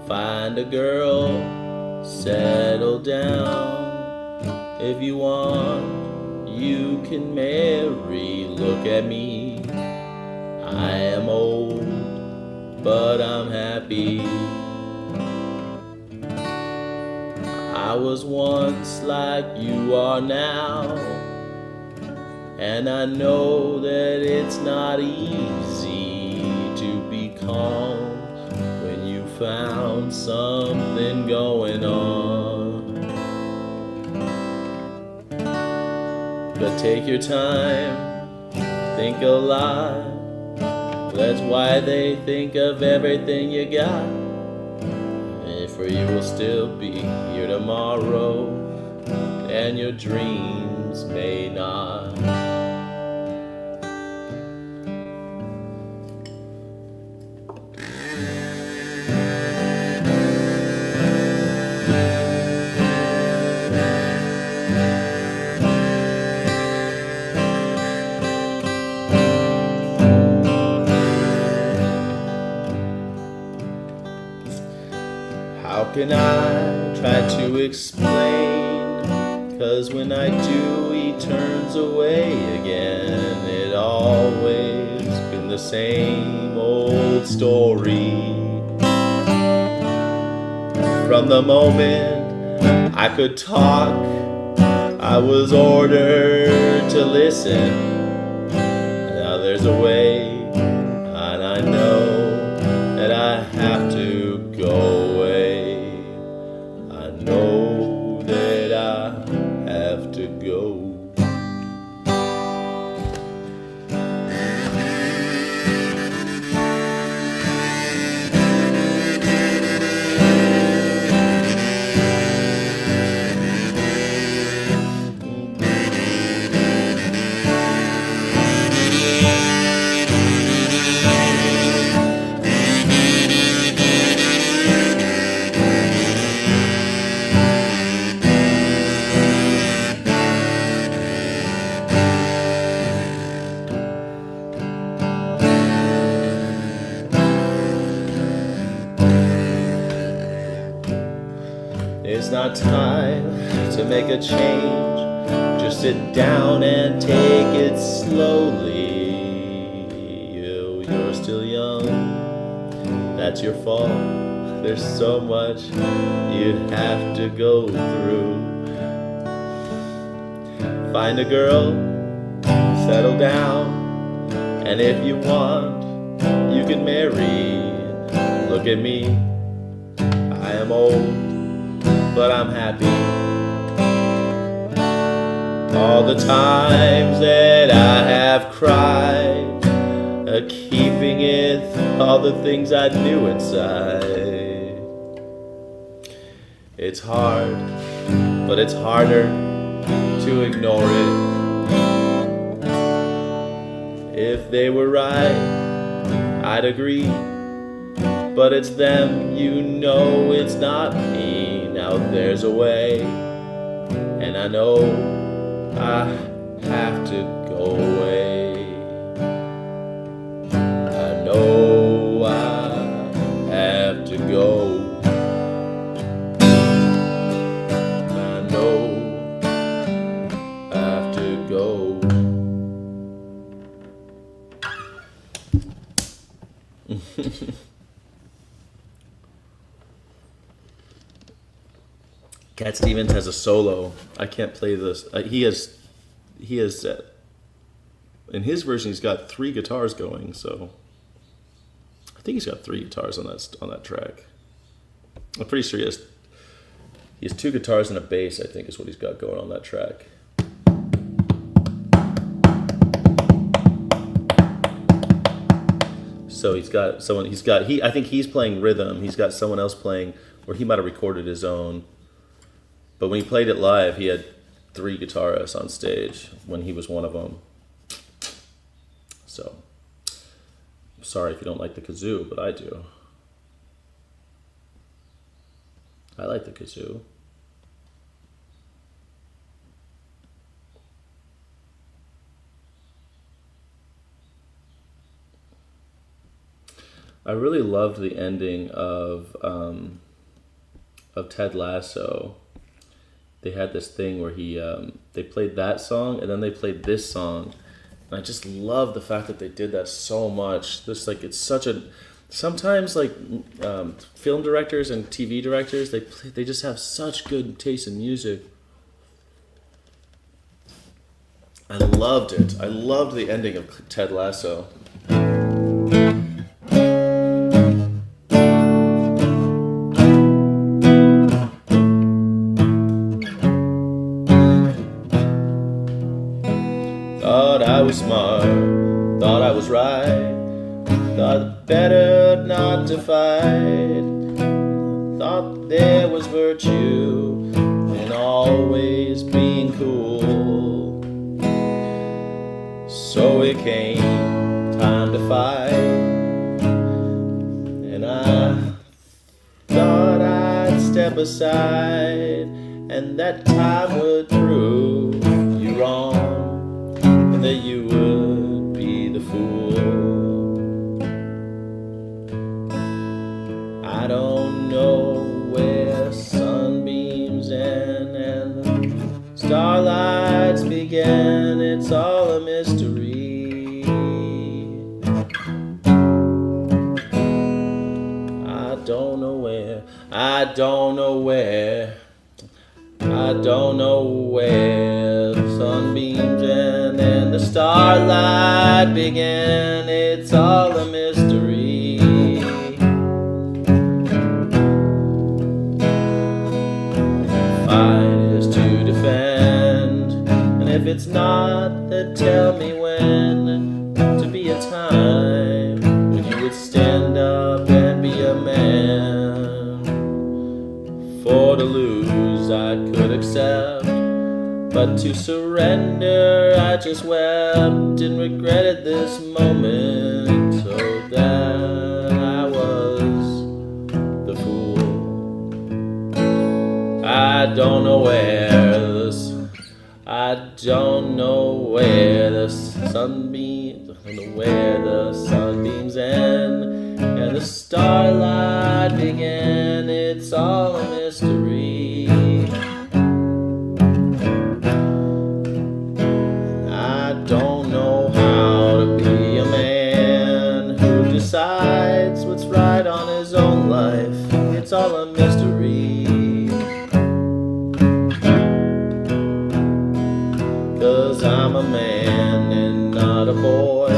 Find a girl, settle down. If you want, you can marry. Look at me, I am old, but I'm happy. I was once like you are now, and I know that it's not easy to be calm when you found something going on. But take your time, think a lot. That's why they think of everything you got. For you will still be here tomorrow, and your dreams may not. How can I try to explain? 'Cause when I do, he turns away again. It always been the same old story. From the moment I could talk, I was ordered to listen. Now there's a way, and I know that I have to go away. I know that I have to go. It's not time to make a change. Just sit down and take it slowly. You're still young, that's your fault. There's so much you'd have to go through. Find a girl, settle down, and if you want, you can marry. Look at me, I am old, but I'm happy. All the times that I have cried, keeping it, all the things I knew inside. It's hard, but it's harder to ignore it. If they were right, I'd agree. But it's them, you know it's not me. Now there's a way, and I know I have to go away. I know I have to go. I know I have to go. Cat Stevens has a solo. I can't play this. He has in his version he's got 3 guitars going. So I think he's got 3 guitars on that track. I'm pretty sure he has 2 guitars and a bass. I think is what he's got going on that track. So he's got someone. I think he's playing rhythm. He's got someone else playing, or he might have recorded his own. But when he played it live, he had 3 guitarists on stage when he was one of them. So, I'm sorry if you don't like the kazoo, but I do. I like the kazoo. I really loved the ending of Ted Lasso. They had this thing where they played that song and then they played this song, and I just love the fact that they did that so much. It's such a sometimes film directors and TV directors they just have such good taste in music. I loved it. I loved the ending of Ted Lasso. Thought I was smart, thought I was right, thought better not to fight, thought there was virtue in always being cool. So it came time to fight, and I thought I'd step aside, and that time would prove you wrong, and that you would be the fool. I don't know where sunbeams end and the starlights begin. It's all a mystery. I don't know where, I don't know where, I don't know where the sunbeams end and the starlight begin. It's all a mystery. Fight is to defend, and if it's not, then tell me when to be a time when you would stand up and be a man. For to lose I could accept, but to surrender I just wept and regretted this moment, so that I was the fool. I don't know where this, I don't know where the sunbeams, I don't know where the sunbeams end and the starlight begin. It's all a mystery. I don't know how to be a man who decides what's right on his own life. It's all a mystery. 'Cause I'm a man and not a boy,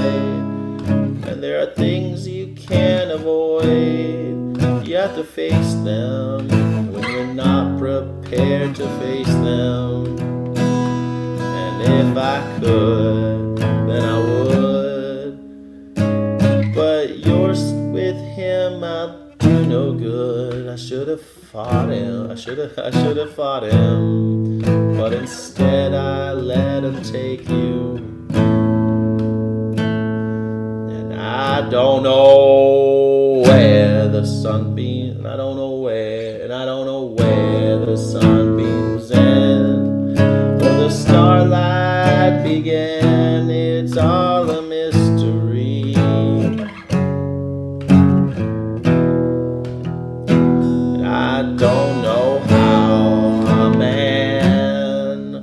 and there are things you can't avoid. You have to face them when you're not prepared to face them. And if I could, then I would. But you're with him, I'll do no good. I should have fought him. I should have fought him. But instead I let him take you. And I don't know where the sunbeams, I don't know where, and I don't know where the sunbeams end or the starlight begin. It's all a mystery. And I don't know how a man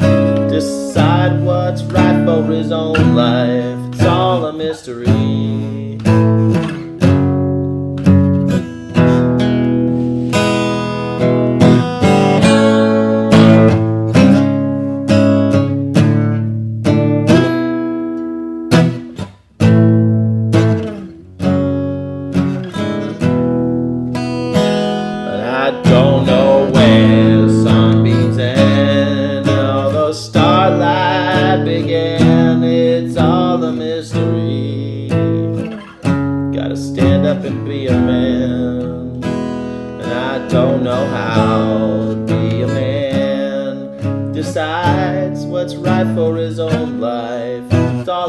decide what's right for his own life. It's all a mystery.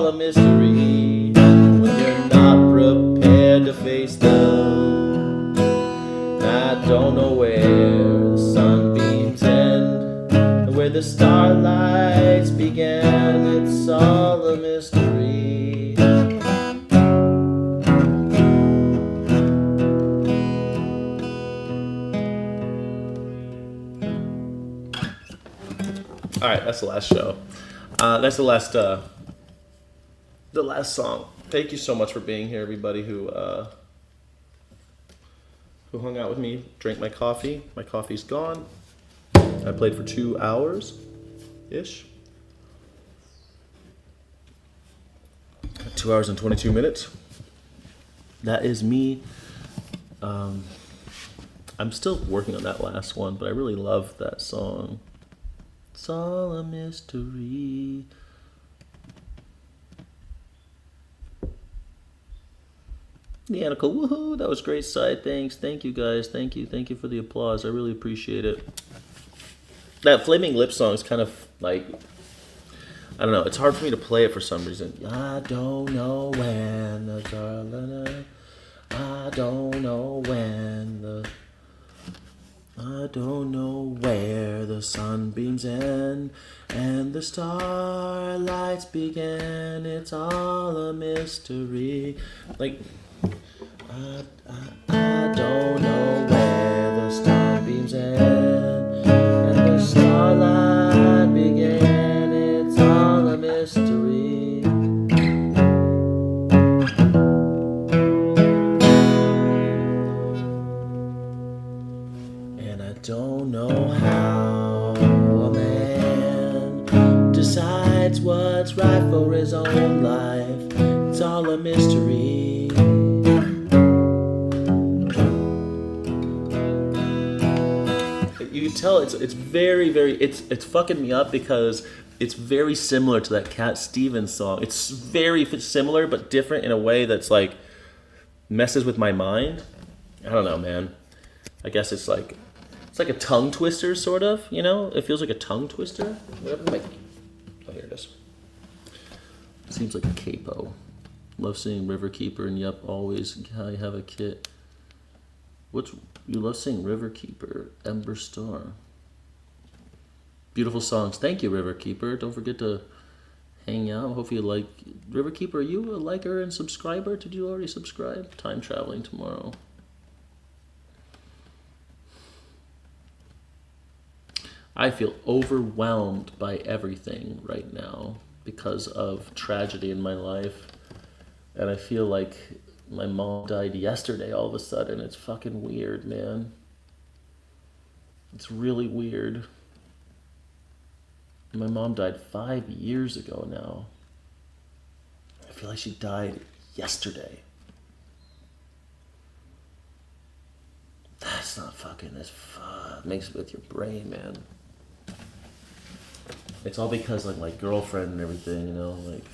all a mystery when you're not prepared to face them. I don't know where the sunbeams end and where the starlights began. It's all a mystery. All right, that's the last show. That's the last song. Thank you so much for being here, everybody who hung out with me, drank my coffee. My coffee's gone. I played for 2 hours-ish. 2 hours and 22 minutes. That is me. I'm still working on that last one, but I really love that song. It's all a mystery. Danica, woohoo, that was great side. Thanks. Thank you guys. Thank you for the applause. I really appreciate it. That Flaming Lips song is kind of like, I don't know, it's hard for me to play it for some reason. I don't know when the darling, I don't know when the, I don't know where the sunbeams end and the starlights begin. It's all a mystery. Like, I don't know where the sunbeams end and the starlight began. It's all a mystery. And I don't know how a man decides what's right for his own life. It's all a mystery. You can tell it's very, it's fucking me up because it's very similar to that Cat Stevens song. It's very similar but different in a way that's like messes with my mind. I don't know, man. I guess it's like a tongue twister, sort of. You know, it feels like a tongue twister. Whatever. Oh, here it is. Seems like a capo. Love seeing River Keeper and yep, always I have a kit. You love seeing River Keeper, Ember Star. Beautiful songs. Thank you, River Keeper. Don't forget to hang out. Hopefully you like River Keeper. Are you a liker and subscriber? Did you already subscribe? Time traveling tomorrow. I feel overwhelmed by everything right now because of tragedy in my life. And I feel like my mom died yesterday all of a sudden. It's fucking weird, man. It's really weird. My mom died 5 years ago now. I feel like she died yesterday. That's not fucking, that's makes it with your brain, man. It's all because like my girlfriend and everything, you know, like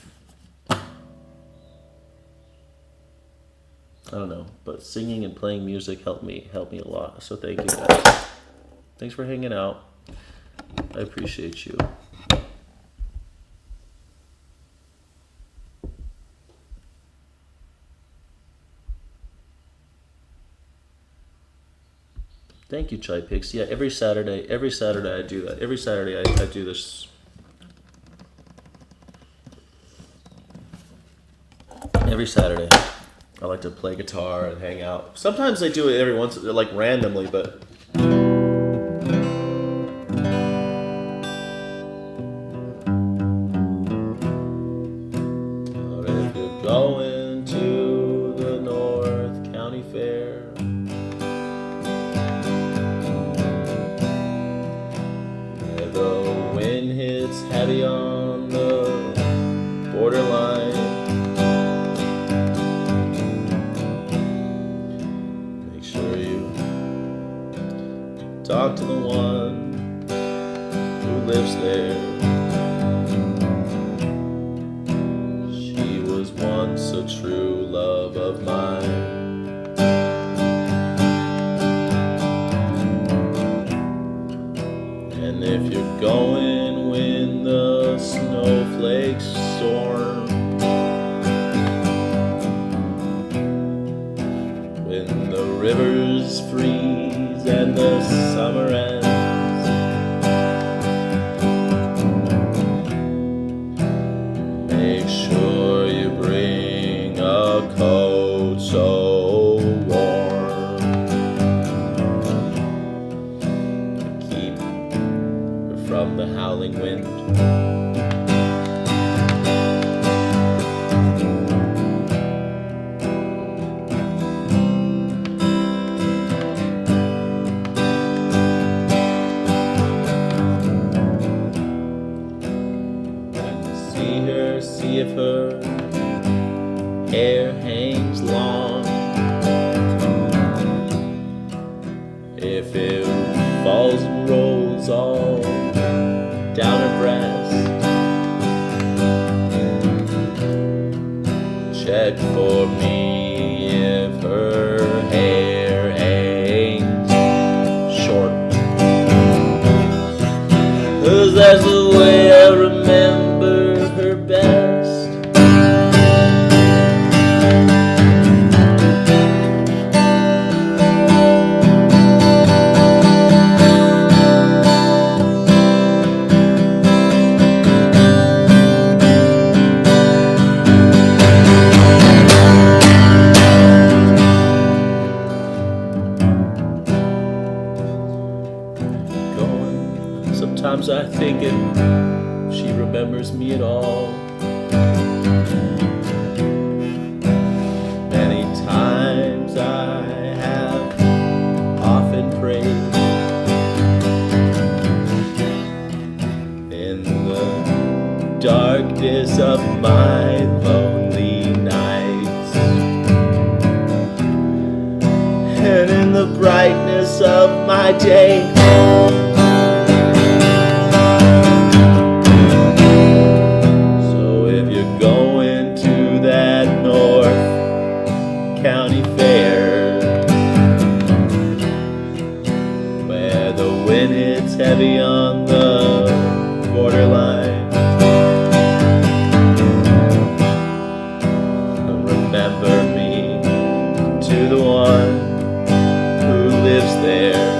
I don't know, but singing and playing music helped me a lot. So thank you guys. Thanks for hanging out. I appreciate you. Thank you, Chai Pix. Yeah, every Saturday I do that. Every Saturday I do this. Every Saturday. I like to play guitar and hang out. Sometimes I do it every once, like randomly, but if you're going to the North County Fair, and the wind hits heavy on the borderline, talk to the one who lives there. She was once a true love of mine. And if you're going when the snowflakes storm, rivers freeze and the summer ends. Make sure you bring a coat so warm. Keep from the howling wind. See if her hair hangs long, if it falls and rolls all down her breast. Check for me if her hair hangs short, 'cause that's the way I remember her best. Sometimes I think if she remembers me at all. Many times I have often prayed in the darkness of my lonely nights, and in the brightness of my day. County fair, where the wind hits heavy on the borderline. Remember me to the one who lives there.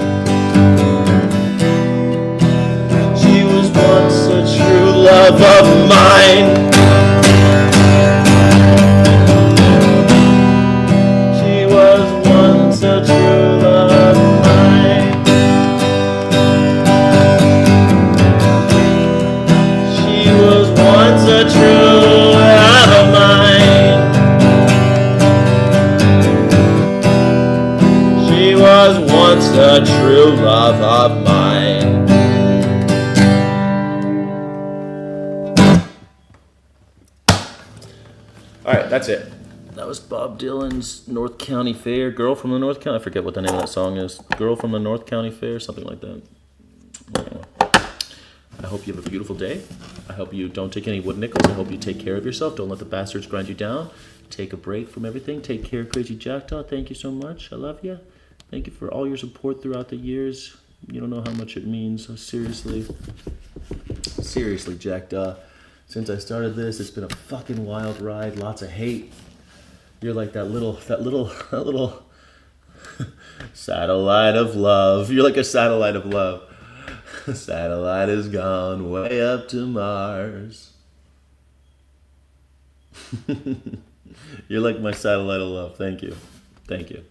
She was once a true love of mine. A true love of mine. She was once a true love of mine. She was once a true love of mine. All right, that's it. That was Bob Dylan's North County Fair. Girl from the North County. I forget what the name of that song is. Girl from the North County Fair, something like that. I hope you have a beautiful day. I hope you don't take any wood nickels. I hope you take care of yourself. Don't let the bastards grind you down. Take a break from everything. Take care, Crazy Jackdaw. Thank you so much. I love you. Thank you for all your support throughout the years. You don't know how much it means. Seriously. Seriously, Jackdaw. Since I started this, it's been a fucking wild ride. Lots of hate. You're like that little satellite of love. You're like a satellite of love. Satellite has gone way up to Mars. You're like my satellite of love. Thank you. Thank you.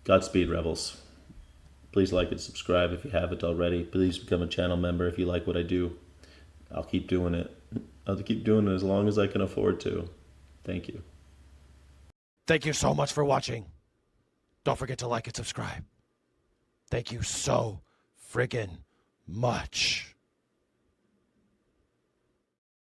Godspeed, Rebels. Please like and subscribe if you haven't already. Please become a channel member if you like what I do. I'll keep doing it. I'll keep doing it as long as I can afford to. Thank you. Thank you so much for watching. Don't forget to like and subscribe. Thank you so friggin' much.